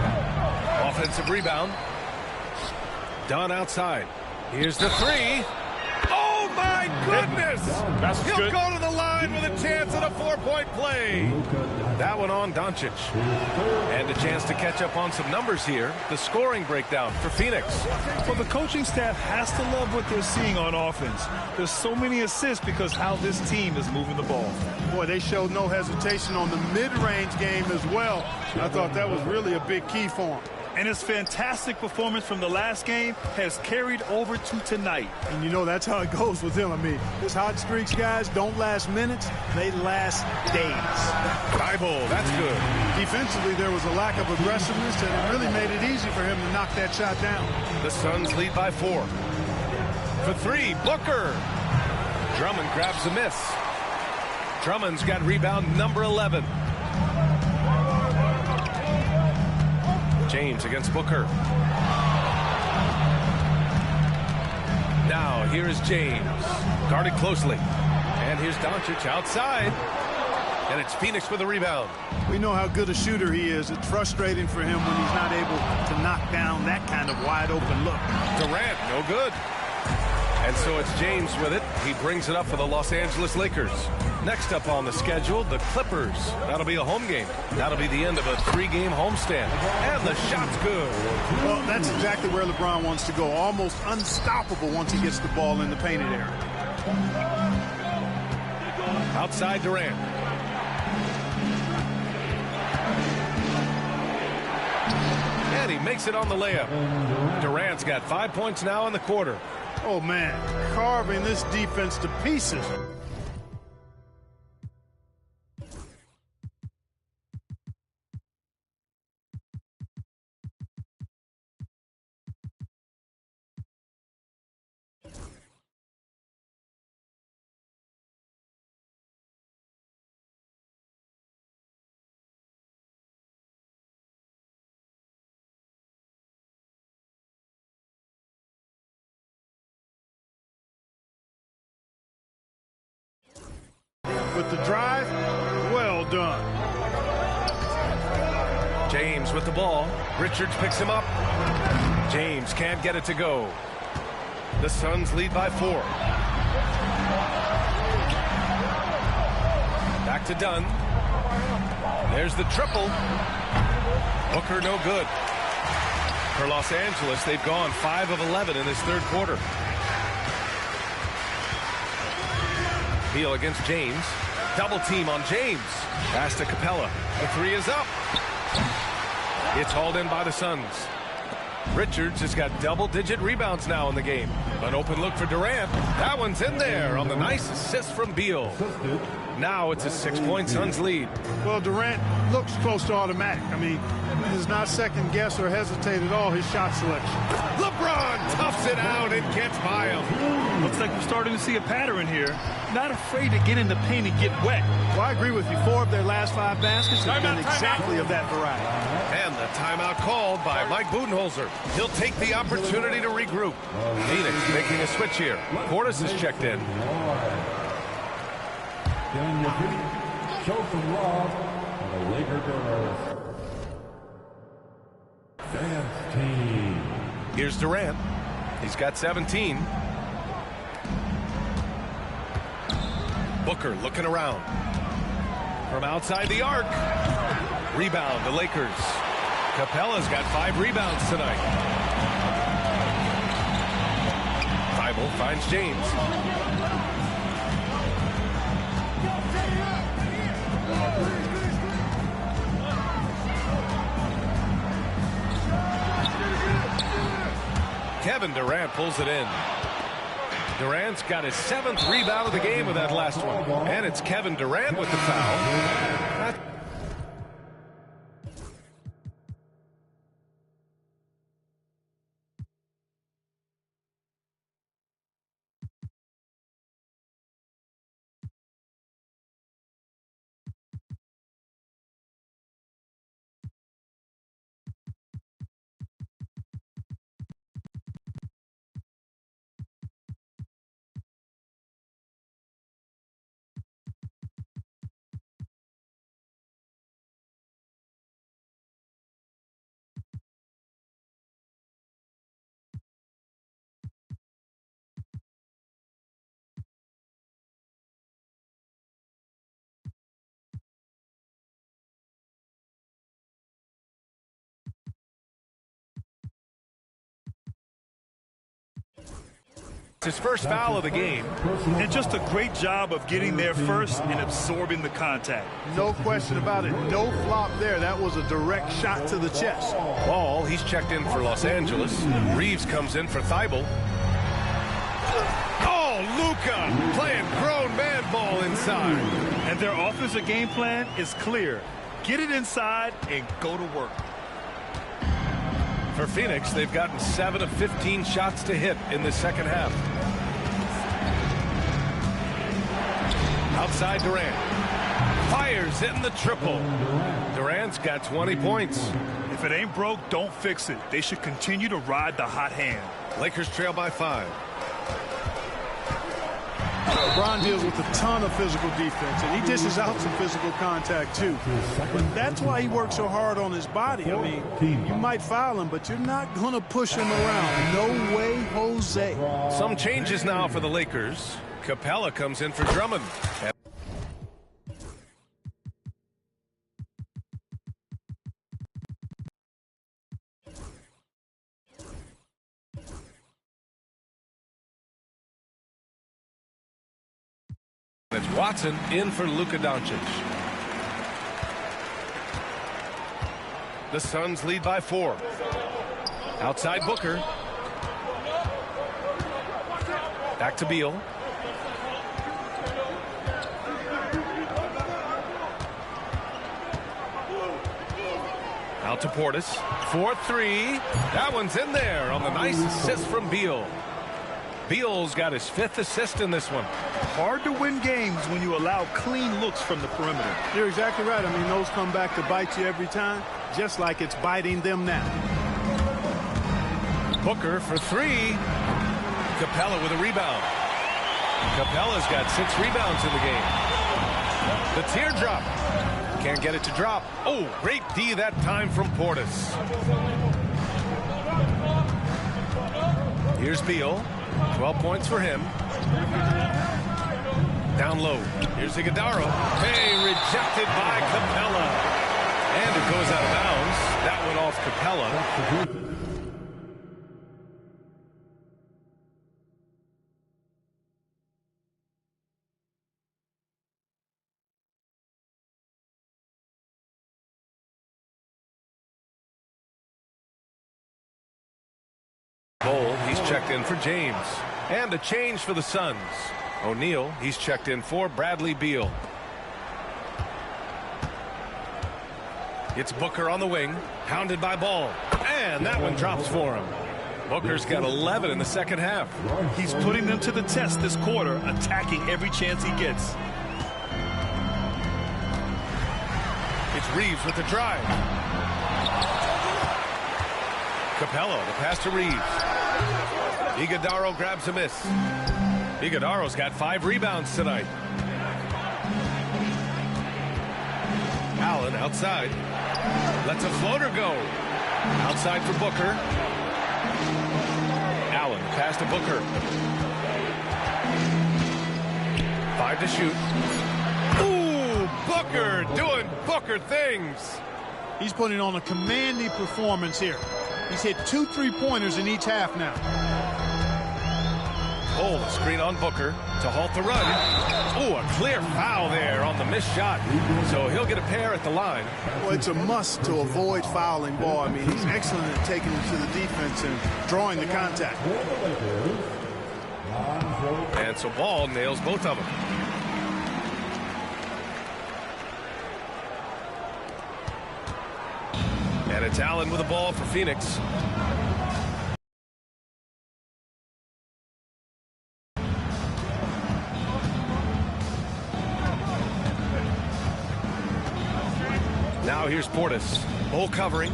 Offensive rebound. Dunn outside. Here's the 3. Oh, my goodness! He'll go to the line with a chance at a 4-point play. That one on Doncic. And a chance to catch up on some numbers here. The scoring breakdown for Phoenix. Well, the coaching staff has to love what they're seeing on offense. There's so many assists because how this team is moving the ball. Boy, they showed no hesitation on the mid-range game as well. I thought that was really a big key for him. And his fantastic performance from the last game has carried over to tonight. And you know, that's how it goes with him. I mean, his hot streaks, guys, don't last minutes. They last days. Thybulle, that's good. Defensively, there was a lack of aggressiveness, and it really made it easy for him to knock that shot down. The Suns lead by 4. For 3, Booker. Drummond grabs a miss. Drummond's got rebound number 11. James against Booker. Now here is James, guarded closely. And here's Doncic outside. And it's Phoenix with a rebound. We know how good a shooter he is. It's frustrating for him when he's not able to knock down that kind of wide open look. Durant, no good. And so it's James with it. He brings it up for the Los Angeles Lakers. Next up on the schedule, the Clippers. That'll be a home game. That'll be the end of a 3-game homestand. And the shot's good. Well, that's exactly where LeBron wants to go. Almost unstoppable once he gets the ball in the painted area. Outside Durant. And he makes it on the layup. Durant's got 5 points now in the quarter. Oh, man, carving this defense to pieces. With the drive, well done. James with the ball. Richards picks him up. James can't get it to go. The Suns lead by 4. Back to Dunn. There's the triple. Booker no good. For Los Angeles, they've gone 5 of 11 in this third quarter. Beal against James. Double team on James. Pass to Capella. The 3 is up. It's hauled in by the Suns. Richards has got double-digit rebounds now in the game. An open look for Durant. That one's in there on the nice assist from Beal. Now it's a 6-point Suns lead. Well, Durant looks close to automatic. I mean, he does not second guess or hesitate at all his shot selection. LeBron toughs it out and gets by him. Looks like we're starting to see a pattern here. Not afraid to get in the paint and get wet. Well, I agree with you. 4 of their last 5 baskets have been exactly of that variety. And the timeout called by Mike Budenholzer. He'll take the opportunity to regroup. Phoenix making a switch here. Portis is checked in. Getting your feet, show some love for the Laker girls. Dance team. Here's Durant. He's got 17. Booker looking around. From outside the arc. Rebound, the Lakers. Capella's got 5 rebounds tonight. Thibault finds James. Kevin Durant pulls it in. Durant's got his 7th rebound of the game with that last one. And it's Kevin Durant with the foul. His first foul of the game. And just a great job of getting there first and absorbing the contact. No question about it. No flop there. That was a direct shot to the chest. Ball, he's checked in for Los Angeles. Reeves comes in for Thibault. Oh, Luka playing grown man ball inside. And their offensive game plan is clear. Get it inside and go to work. For Phoenix, they've gotten 7 of 15 shots to hit in the second half. Outside Durant. Fires in the triple. Durant's got 20 points. If it ain't broke, don't fix it. They should continue to ride the hot hand. Lakers trail by 5. LeBron deals with a ton of physical defense, and he dishes out some physical contact too. But that's why he works so hard on his body. I mean, you might foul him, but you're not going to push him around. No way, Jose. Some changes now for the Lakers. Capella comes in for Drummond. It's Watson in for Luka Doncic. The Suns lead by 4. Outside Booker. Back to Beal. Out to Portis. 4-3. That one's in there on the nice assist from Beal. Beal's got his 5th assist in this one. Hard to win games when you allow clean looks from the perimeter. You're exactly right. I mean, those come back to bite you every time, just like it's biting them now. Booker for 3. Capella with a rebound. Capella's got 6 rebounds in the game. The teardrop. Can't get it to drop. Oh, great D that time from Portis. Here's Beal. 12 points for him. Down low. Here's Iguodala. Hey, rejected by Capella. And it goes out of bounds. That one off Capella. Bowl, he's checked in for James. And a change for the Suns. O'Neal, he's checked in for Bradley Beal. It's Booker on the wing, pounded by Ball. And that one drops for him. Booker's got 11 in the second half. He's putting them to the test this quarter, attacking every chance he gets. It's Reeves with the drive. Capello, the pass to Reeves. Iguodala grabs a miss. Iguodala's got 5 rebounds tonight. Allen outside. Lets a floater go. Outside for Booker. Allen, pass to Booker. 5 to shoot. Ooh, Booker doing Booker things. He's putting on a commanding performance here. He's hit 2 3-pointers in each half now. Oh, the screen on Booker to halt the run. Oh, a clear foul there on the missed shot. So he'll get a pair at the line. Well, it's a must to avoid fouling Ball. I mean, he's excellent at taking it to the defense and drawing the contact. And so Ball nails both of them. And it's Allen with the ball for Phoenix. Now here's Portis. Bull covering.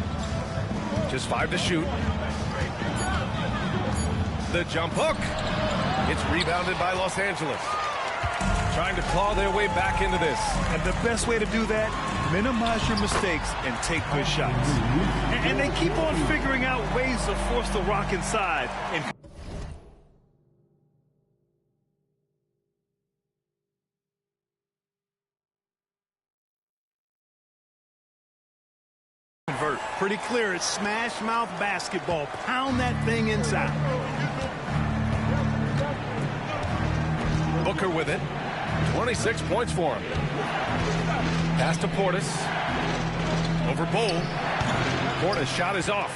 Just 5 to shoot. The jump hook. It's rebounded by Los Angeles. Trying to claw their way back into this. And the best way to do that, minimize your mistakes and take good shots. And they keep on figuring out ways to force the rock inside and convert. Pretty clear. It's smash mouth basketball. Pound that thing inside. Booker with it. 26 points for him. Pass to Portis. Over Bull. Portis' shot is off.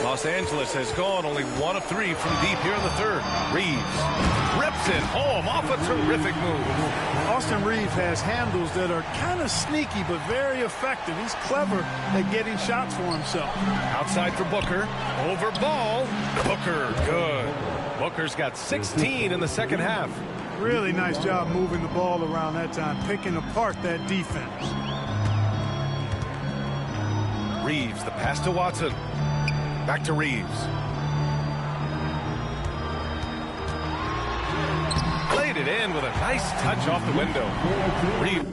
Los Angeles has gone only 1 of 3 from deep here in the third. Reeves rips it home off a terrific move. Austin Reeves has handles that are kind of sneaky but very effective. He's clever at getting shots for himself. Outside for Booker. Over Ball. Booker, good. Booker's got 16 in the second half. Really nice job moving the ball around that time, picking apart that defense. Reeves, the pass to Watson. Back to Reeves. Played it in with a nice touch off the window. Reeves.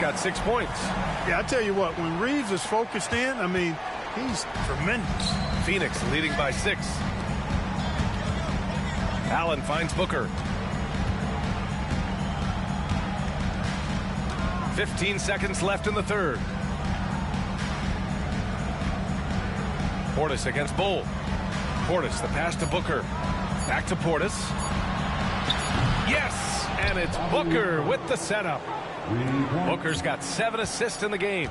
got 6 points. Yeah, I tell you what, when Reeves is focused in, I mean, he's tremendous. Phoenix leading by 6. Allen finds Booker. 15 seconds left in the third. Portis against Bull. Portis, the pass to Booker. Back to Portis. Yes! And it's Booker with the setup. Booker's got 7 assists in the game.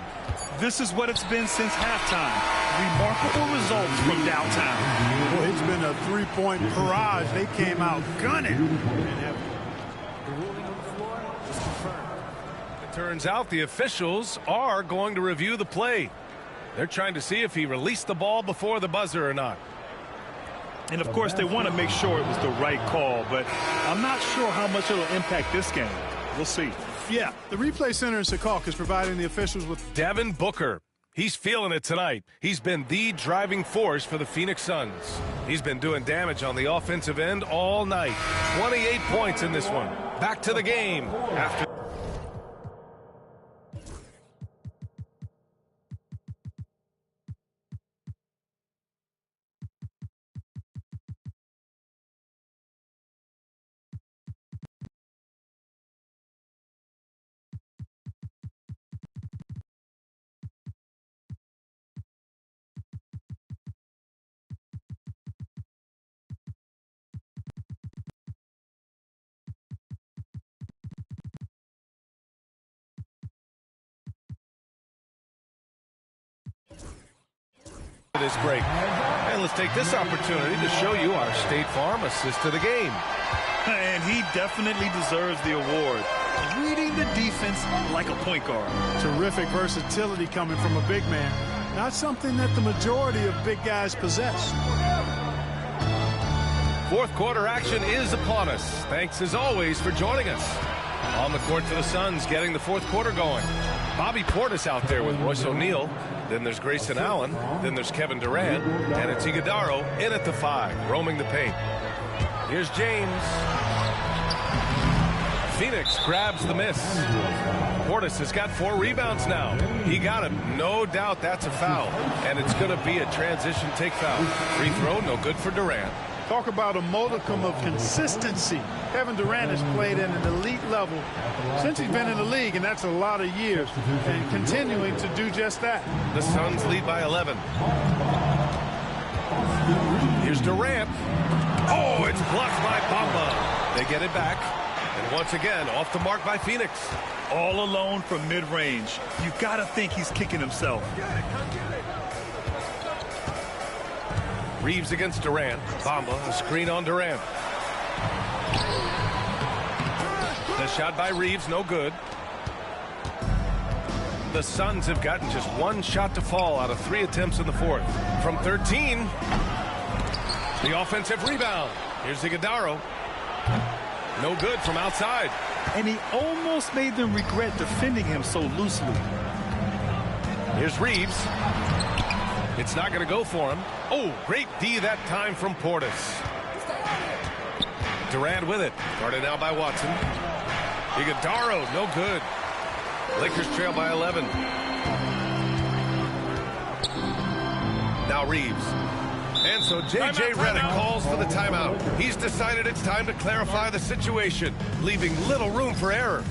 This is what it's been since halftime. Remarkable results from downtown. Boy, it's been a three-point barrage. They came out gunning. The ruling on the floor is confirmed. It turns out the officials are going to review the play. They're trying to see if he released the ball before the buzzer or not. And, of course, they want to make sure it was the right call, but I'm not sure how much it'll impact this game. We'll see. Yeah, the replay center in Secaucus is providing the officials with Devin Booker. He's feeling it tonight. He's been the driving force for the Phoenix Suns. He's been doing damage on the offensive end all night. 28 points in this one. Back to the game after. This break. And let's take this opportunity to show you our State Farm assist of the game. And he definitely deserves the award. Reading the defense like a point guard. terrific versatility coming from a big man. Not something that the majority of big guys possess. Fourth quarter action is upon us. Thanks as always for joining us. On the court for the Suns, getting the fourth quarter going. Bobby Portis out there with Royce O'Neal. Then there's Grayson Allen. Then there's Kevin Durant. And it's Iguodaro in at the 5, roaming the paint. Here's James. Phoenix grabs the miss. Portis has got 4 rebounds now. He got him. No doubt that's a foul. And it's going to be a transition take foul. Free throw, no good for Durant. Talk about a modicum of consistency. Kevin Durant has played at an elite level since he's been in the league, and that's a lot of years, and continuing to do just that. The Suns lead by 11. Here's Durant. Oh, it's blocked by Bamba. They get it back. And once again, off the mark by Phoenix. All alone from mid-range. You got to think he's kicking himself. Reeves against Durant. Bamba, a screen on Durant. The shot by Reeves, no good. The Suns have gotten just 1 shot to fall out of 3 attempts in the fourth. From 13, the offensive rebound. Here's Iguodaro. No good from outside. And he almost made them regret defending him so loosely. Here's Reeves. It's not going to go for him. Oh, great D that time from Portis. Durant with it. Guarded now by Watson. Iguodaro, no good. Lakers trail by 11. Now Reeves. And so J.J. Redick calls for the timeout. He's decided it's time to clarify the situation, leaving little room for error.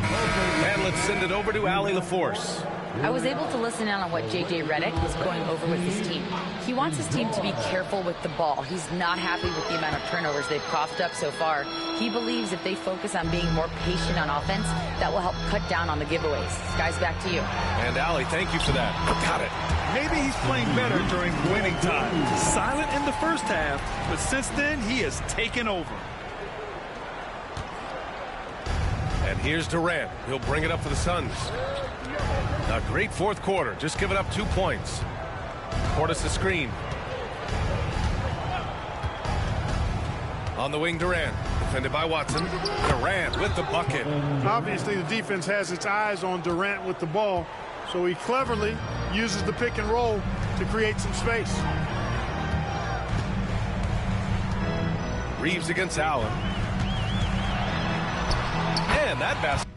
And let's send it over to Allie LaForce. I was able to listen in on what J.J. Redick was going over with his team. He wants his team to be careful with the ball. He's not happy with the amount of turnovers they've coughed up so far. He believes if they focus on being more patient on offense, that will help cut down on the giveaways. Guys, back to you. And Allie, thank you for that. Got it. Maybe he's playing better during winning time. Silent in the first half, but since then, he has taken over. And here's Durant. He'll bring it up for the Suns. A great fourth quarter. Just giving up 2 points. Portis a screen. On the wing, Durant. Defended by Watson. Durant with the bucket. Obviously, the defense has its eyes on Durant with the ball, so he cleverly uses the pick and roll to create some space. Reeves against Allen. And that basket.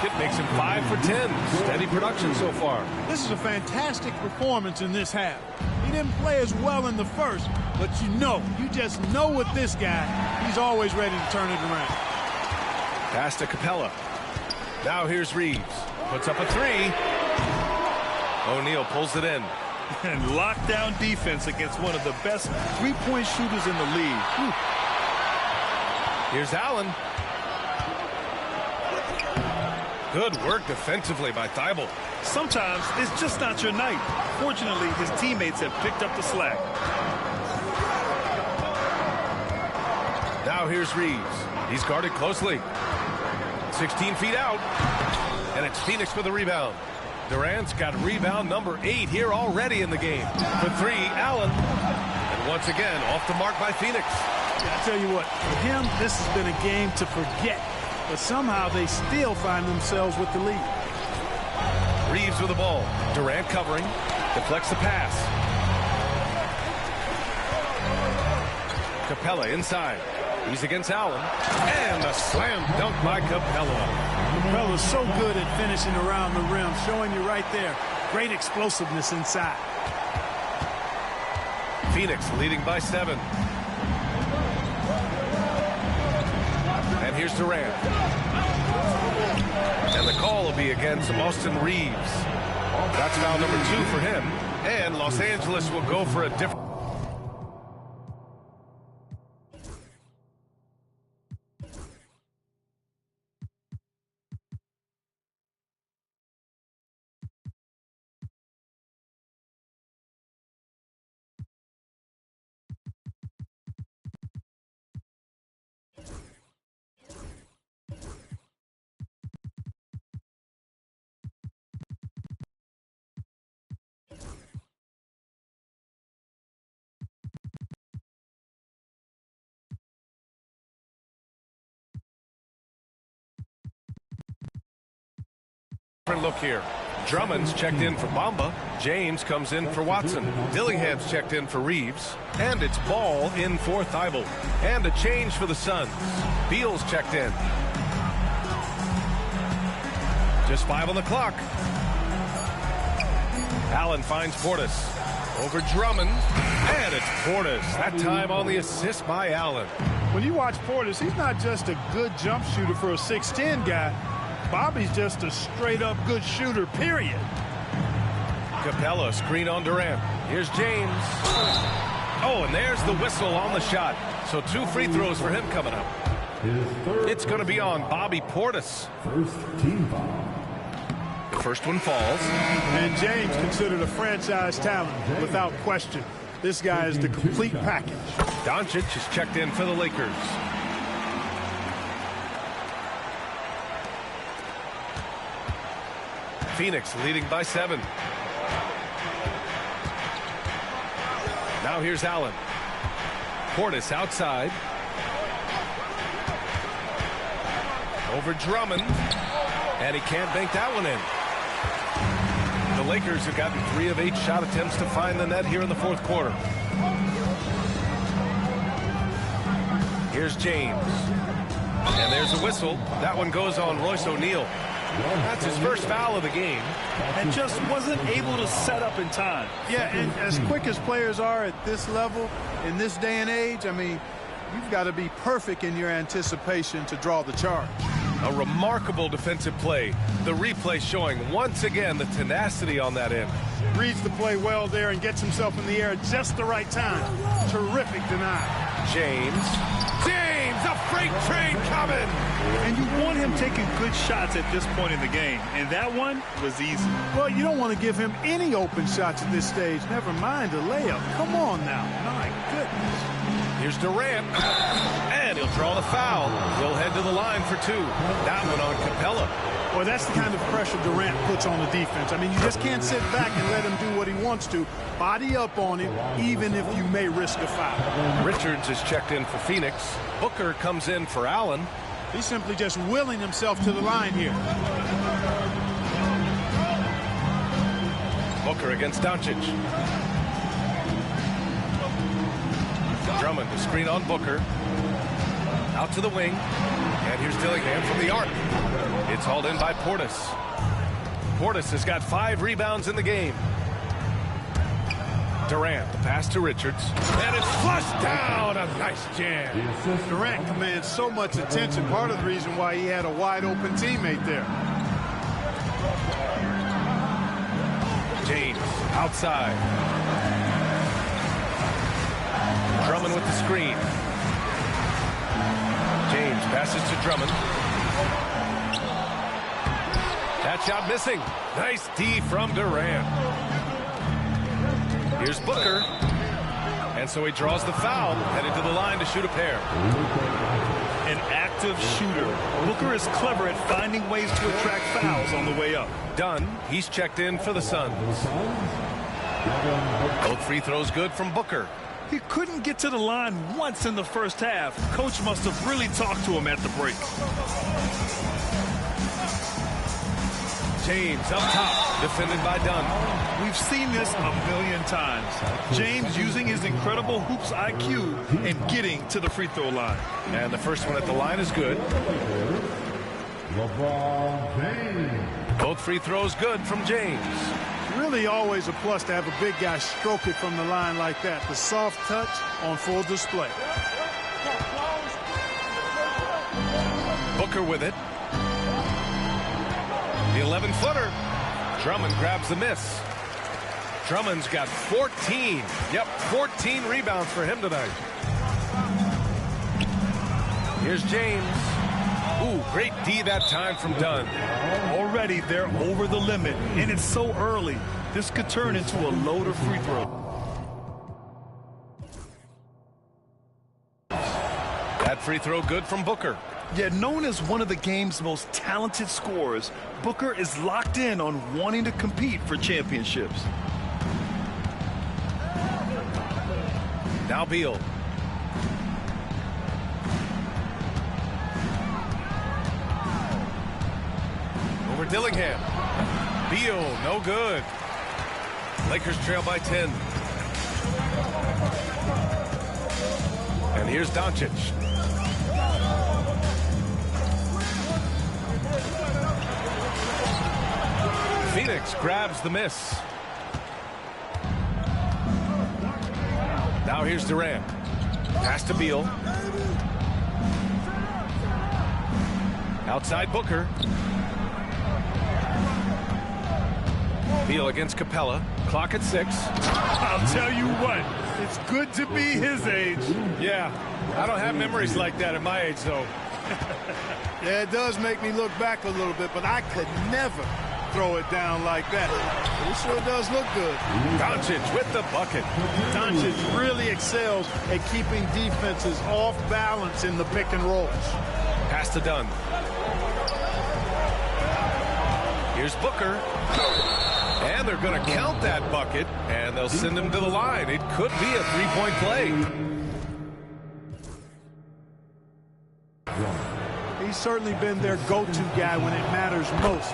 It makes him 5 for 10. Steady production so far. This is a fantastic performance in this half. He didn't play as well in the first, but you just know with this guy, he's always ready to turn it around. Pass to Capella. Now here's Reeves. Puts up a three. O'Neal pulls it in. And lockdown defense against one of the best three-point shooters in the league. Whew. Here's Allen. Good work defensively by Thibault. Sometimes it's just not your night. Fortunately, his teammates have picked up the slack. Now here's Reeves. He's guarded closely. 16 feet out. And it's Phoenix for the rebound. Durant's got rebound number 8 here already in the game. For 3, Allen. And once again, off the mark by Phoenix. I tell you what, for him, this has been a game to forget. But somehow they still find themselves with the lead. Reeves with the ball. Durant covering. Deflects the pass. Capella inside. He's against Allen. And a slam dunk by Capella. Capella's so good at finishing around the rim, showing you right there. Great explosiveness inside. Phoenix leading by 7. And here's Durant. And the call will be against Austin Reeves. That's foul number 2 for him. And Los Angeles will go for a different... look here. Drummond's checked in for Bamba. James comes in for Watson. Dillingham's checked in for Reeves. And it's Ball in for Thibault. And a change for the Suns. Beal's checked in. Just 5 on the clock. Allen finds Portis. Over Drummond. And it's Portis. That time on the assist by Allen. When you watch Portis, he's not just a good jump shooter for a 6'10 guy. Bobby's just a straight-up good shooter, period. Capella, screen on Durant. Here's James. Oh, and there's the whistle on the shot. So 2 free throws for him coming up. It's going to be on Bobby Portis. First team foul. The first one falls. And James considered a franchise talent, without question. This guy is the complete package. Doncic is checked in for the Lakers. Phoenix leading by 7. Now here's Allen. Portis outside. Over Drummond. And he can't bank that one in. The Lakers have gotten 3 of 8 shot attempts to find the net here in the 4th quarter. Here's James. And there's a whistle. That one goes on Royce O'Neal. That's his first foul of the game. And just wasn't able to set up in time. Yeah, and as quick as players are at this level, in this day and age, I mean, you've got to be perfect in your anticipation to draw the charge. A remarkable defensive play. The replay showing once again the tenacity on that end. Reads the play well there and gets himself in the air at just the right time. Terrific deny. James, a freight train coming! And you want him taking good shots at this point in the game. And that one was easy. Well, you don't want to give him any open shots at this stage. Never mind a layup. Come on now. My goodness. Here's Durant. And he'll draw the foul. He'll head to the line for 2. That one on Capella. Well, that's the kind of pressure Durant puts on the defense. I mean, you just can't sit back and let him do what he wants to. Body up on him, even if you may risk a foul. Richards is checked in for Phoenix. Booker comes in for Allen. He's simply just willing himself to the line here. Booker against Doncic. Drummond to screen on Booker. Out to the wing. And here's Dillingham from the arc. It's hauled in by Portis. Portis has got 5 rebounds in the game. Durant, the pass to Richards. And it's flushed down. A nice jam. Durant commands so much attention. Part of the reason why he had a wide open teammate there. James outside. Drummond with the screen. James passes to Drummond. That shot missing. Nice D from Durant. Here's Booker. And so he draws the foul, headed to the line to shoot a pair. An active shooter. Booker is clever at finding ways to attract fouls on the way up. Dunn, he's checked in for the Suns. Both free throws good from Booker. He couldn't get to the line once in the first half. Coach must have really talked to him at the break. James up top, defended by Dunn. We've seen this a million times. James using his incredible hoops IQ and getting to the free throw line. And the first one at the line is good. LeBron James. Both free throws good from James. Really always a plus to have a big guy stroke it from the line like that. The soft touch on full display. Booker with it. The 11-footer. Drummond grabs the miss. Drummond's got 14. Yep, 14 rebounds for him tonight. Here's James. Ooh, great D that time from Dunn. Already they're over the limit, and it's so early. This could turn into a load of free throws. That free throw good from Booker. Yet known as one of the game's most talented scorers, Booker is locked in on wanting to compete for championships. Now Beal. Over Dillingham. Beal, no good. Lakers trail by 10. And here's Doncic. Phoenix grabs the miss. Now here's Durant. Pass to Beal. Outside Booker. Beal against Capella. Clock at 6. I'll tell you what, it's good to be his age. Yeah, I don't have memories like that at my age, though. Yeah, it does make me look back a little bit, but I could never throw it down like that. It sure does look good. Doncic with the bucket. Doncic really excels at keeping defenses off balance in the pick and rolls. Pass to Dunn. Here's Booker. And they're going to count that bucket, and they'll send him to the line. It could be a three-point play. He's certainly been their go-to guy when it matters most.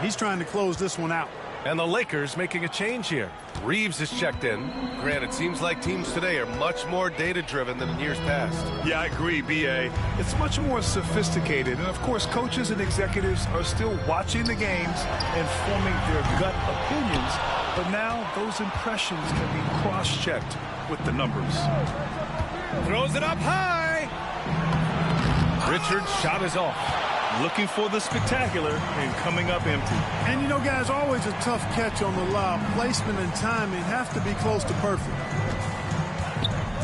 He's trying to close this one out. And the Lakers making a change here. Reeves is checked in. Granted, it seems like teams today are much more data-driven than in years past. Yeah, I agree, B.A. It's much more sophisticated. And, of course, coaches and executives are still watching the games and forming their gut opinions. But now those impressions can be cross-checked with the numbers. Throws it up high. Richard's shot is off. Looking for the spectacular and coming up empty. And, you know, guys, always a tough catch on the lob. Placement and timing have to be close to perfect.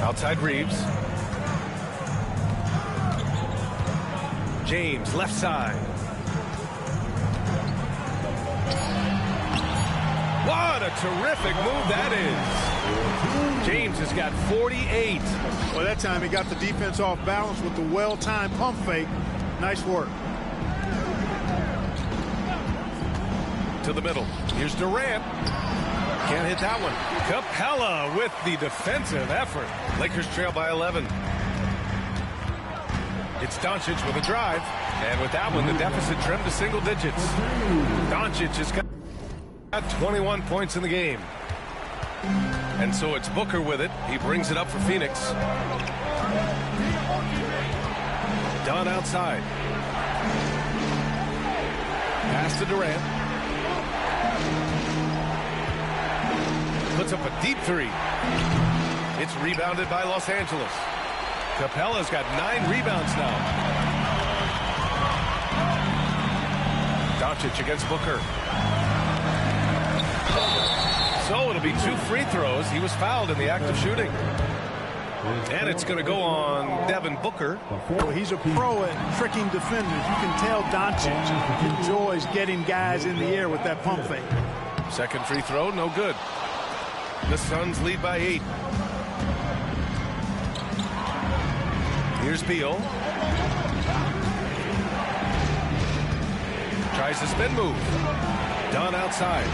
Outside Reeves. James, left side. What a terrific move that is. James has got 48. Well, that time he got the defense off balance with the well-timed pump fake. Nice work. To the middle. Here's Durant. Can't hit that one. Capella with the defensive effort. Lakers trail by 11. It's Doncic with a drive. And with that one, the deficit trimmed to single digits. Doncic has got 21 points in the game. And so it's Booker with it. He brings it up for Phoenix. Done outside. Pass to Durant. Puts up a deep three. It's rebounded by Los Angeles. Capella's got 9 rebounds now. Doncic against Booker. So it'll be 2 free throws. He was fouled in the act of shooting. And it's going to go on Devin Booker. Well, he's a pro at tricking defenders. You can tell Doncic enjoys getting guys in the air with that pump fake. Second free throw, no good. The Suns lead by 8. Here's Beal. Tries the spin move. Done outside.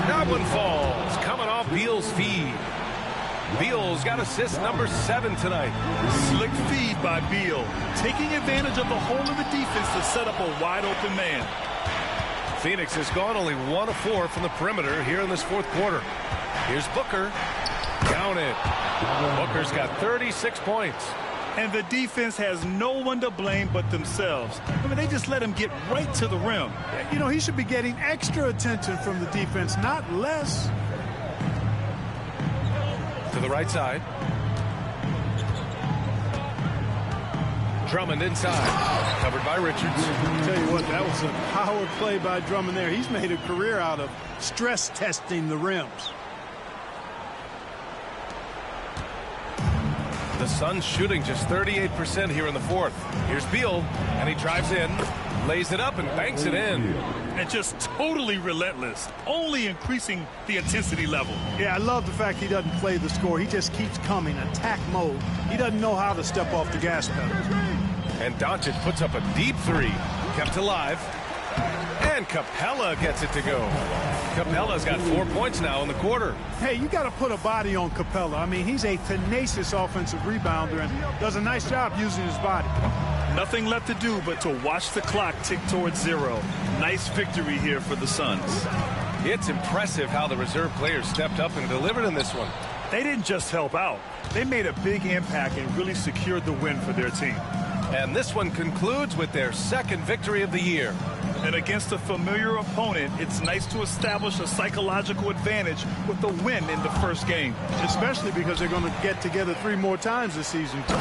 That one falls. Coming off Beal's feed. Beal's got assist number 7 tonight. Slick feed by Beal, taking advantage of the hole in the defense to set up a wide open man. Phoenix has gone only 1 of 4 from the perimeter here in this fourth quarter. Here's Booker. Count it. Booker's got 36 points. And the defense has no one to blame but themselves. I mean, they just let him get right to the rim. You know, he should be getting extra attention from the defense, not less. To the right side. Drummond inside. Covered by Richards. I'll tell you what, that was a power play by Drummond there. He's made a career out of stress testing the rims. The Suns shooting just 38% here in the fourth. Here's Beal, and he drives in, lays it up, and banks it in. And just totally relentless, only increasing the intensity level. Yeah, I love the fact he doesn't play the score. He just keeps coming, attack mode. He doesn't know how to step off the gas pedal. And Doncic puts up a deep 3, kept alive. And Capella gets it to go. Capella's got 4 points now in the quarter. Hey, you got to put a body on Capella. I mean, he's a tenacious offensive rebounder and does a nice job using his body. Nothing left to do but to watch the clock tick towards 0. Nice victory here for the Suns. It's impressive how the reserve players stepped up and delivered in this one. They didn't just help out. They made a big impact and really secured the win for their team. And this one concludes with their second victory of the year. And against a familiar opponent, it's nice to establish a psychological advantage with the win in the first game. Especially because they're going to get together 3 more times this season. You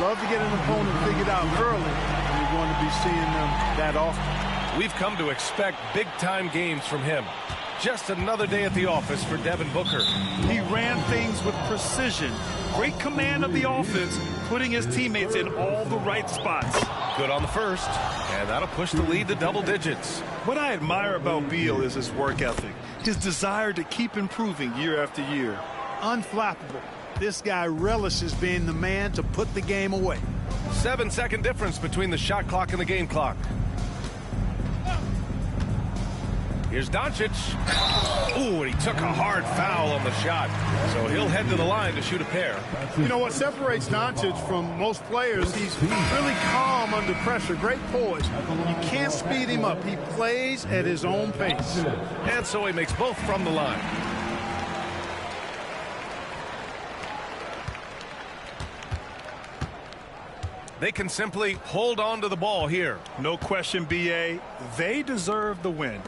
love to get an opponent figured out early, and you're going to be seeing them that often. We've come to expect big-time games from him. Just another day at the office for Devin Booker. He ran things with precision. Great command of the offense, putting his teammates in all the right spots. Good on the first, and that'll push the lead to double digits. What I admire about Beal is his work ethic, his desire to keep improving year after year. Unflappable. This guy relishes being the man to put the game away. 7-second difference between the shot clock and the game clock. Here's Doncic. Ooh, and he took a hard foul on the shot. So he'll head to the line to shoot a pair. You know what separates Doncic from most players? He's really calm under pressure. Great poise. You can't speed him up. He plays at his own pace. And so he makes both from the line. They can simply hold on to the ball here. No question, B.A. They deserve the win.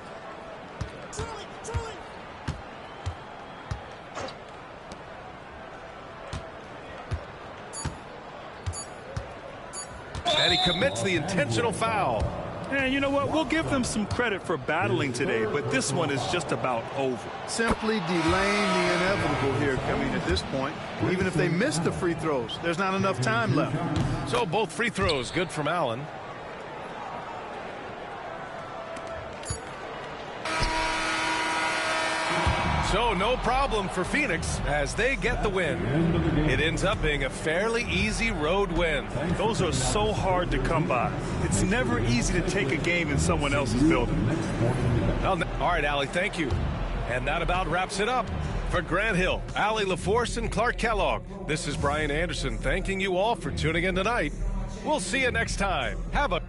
And he commits the intentional foul. And you know what? We'll give them some credit for battling today, but this one is just about over. Simply delaying the inevitable here coming at this point. Even if they miss the free throws, there's not enough time left. So both free throws good from Allen. So no problem for Phoenix as they get the win. It ends up being a fairly easy road win. Those are so hard to come by. It's never easy to take a game in someone else's building. All right, Allie, thank you. And that about wraps it up. For Grant Hill, Allie LaForce, and Clark Kellogg, this is Brian Anderson thanking you all for tuning in tonight. We'll see you next time. Have a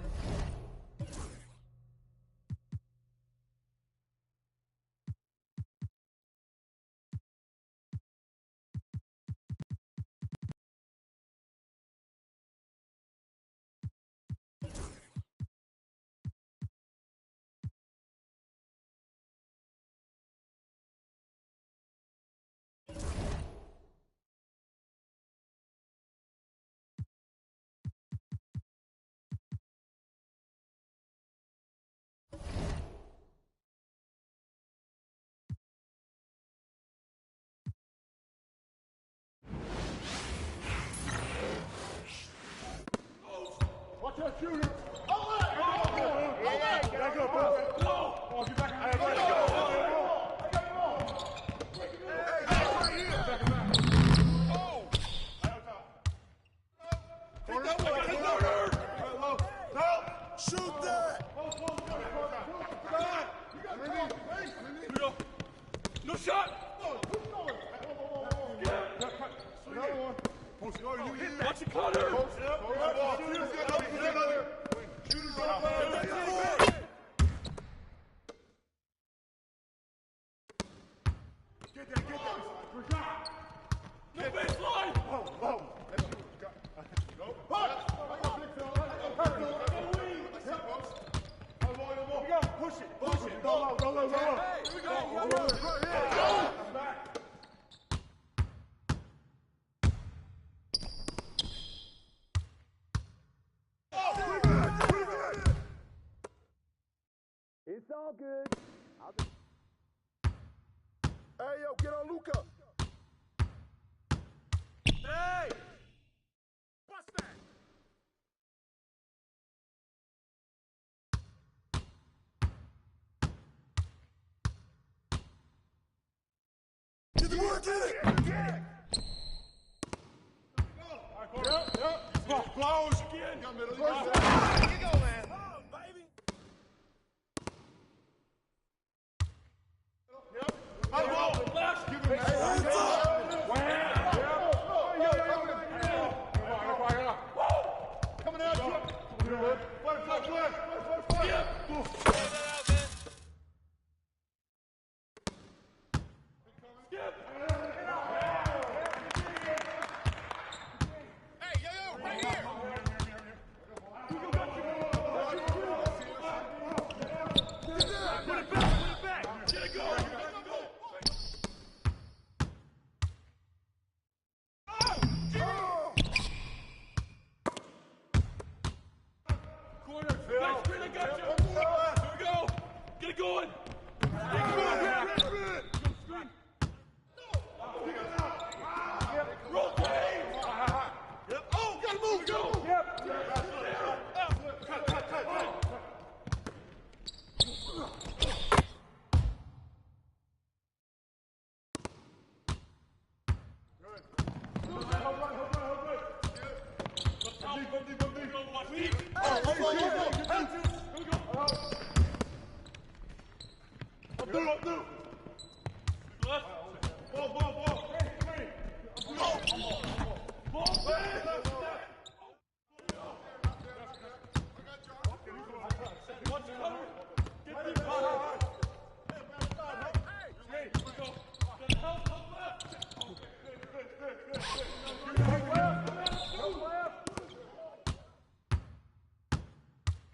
Watch it, Connor! No baseline! Push it! Go low! Here we go! It's all good. Hey, yo, get on Luka. Hey! Bust that! Get the work in it! Yep. Close again. Get go, man.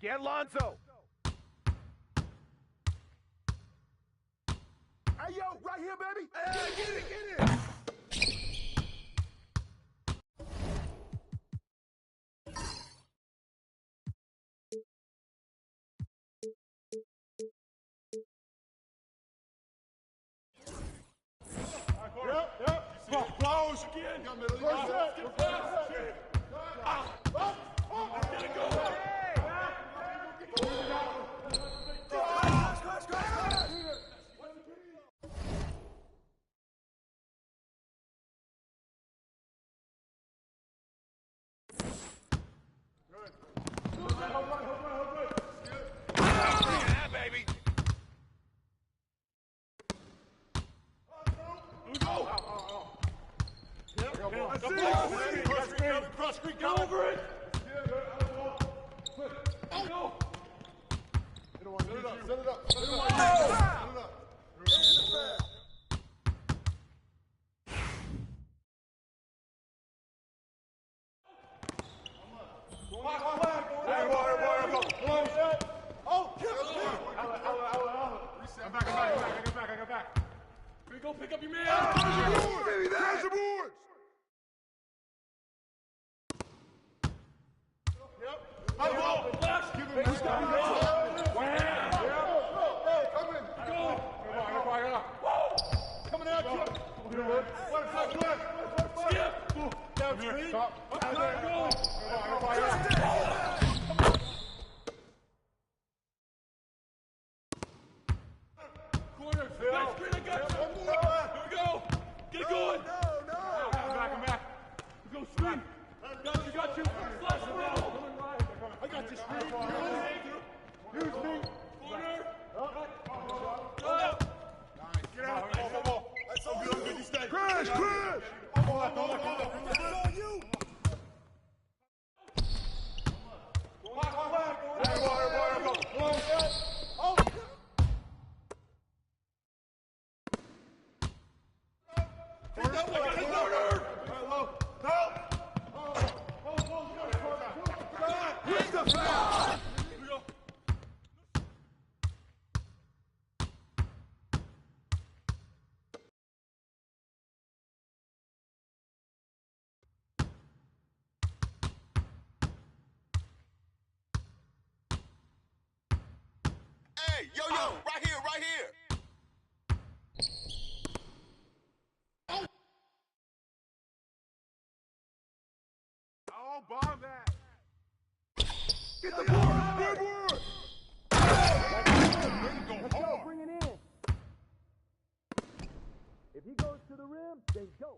Get Lonzo. Hey, yo, right here, baby. Hey, get it. Yep. Close again. Get fast. Get it going. Cross screen, go over it! Go! Set it up. I got back. Here we go, pick up your man! There's the boards! Left! Give him Coming out, Skip! Down screen. Corner! Back screen, I got you! Here we go! Get it going! I'm back. We go screen! Got you! Flash the ball! I got you, screen! Use me! Corner! Get out. That's all good. You stay. Crash! That's on you. Right here, right here. Oh, bomb that. Get the board. Good work. Go hard. Bring it in. If he goes to the rim, then go.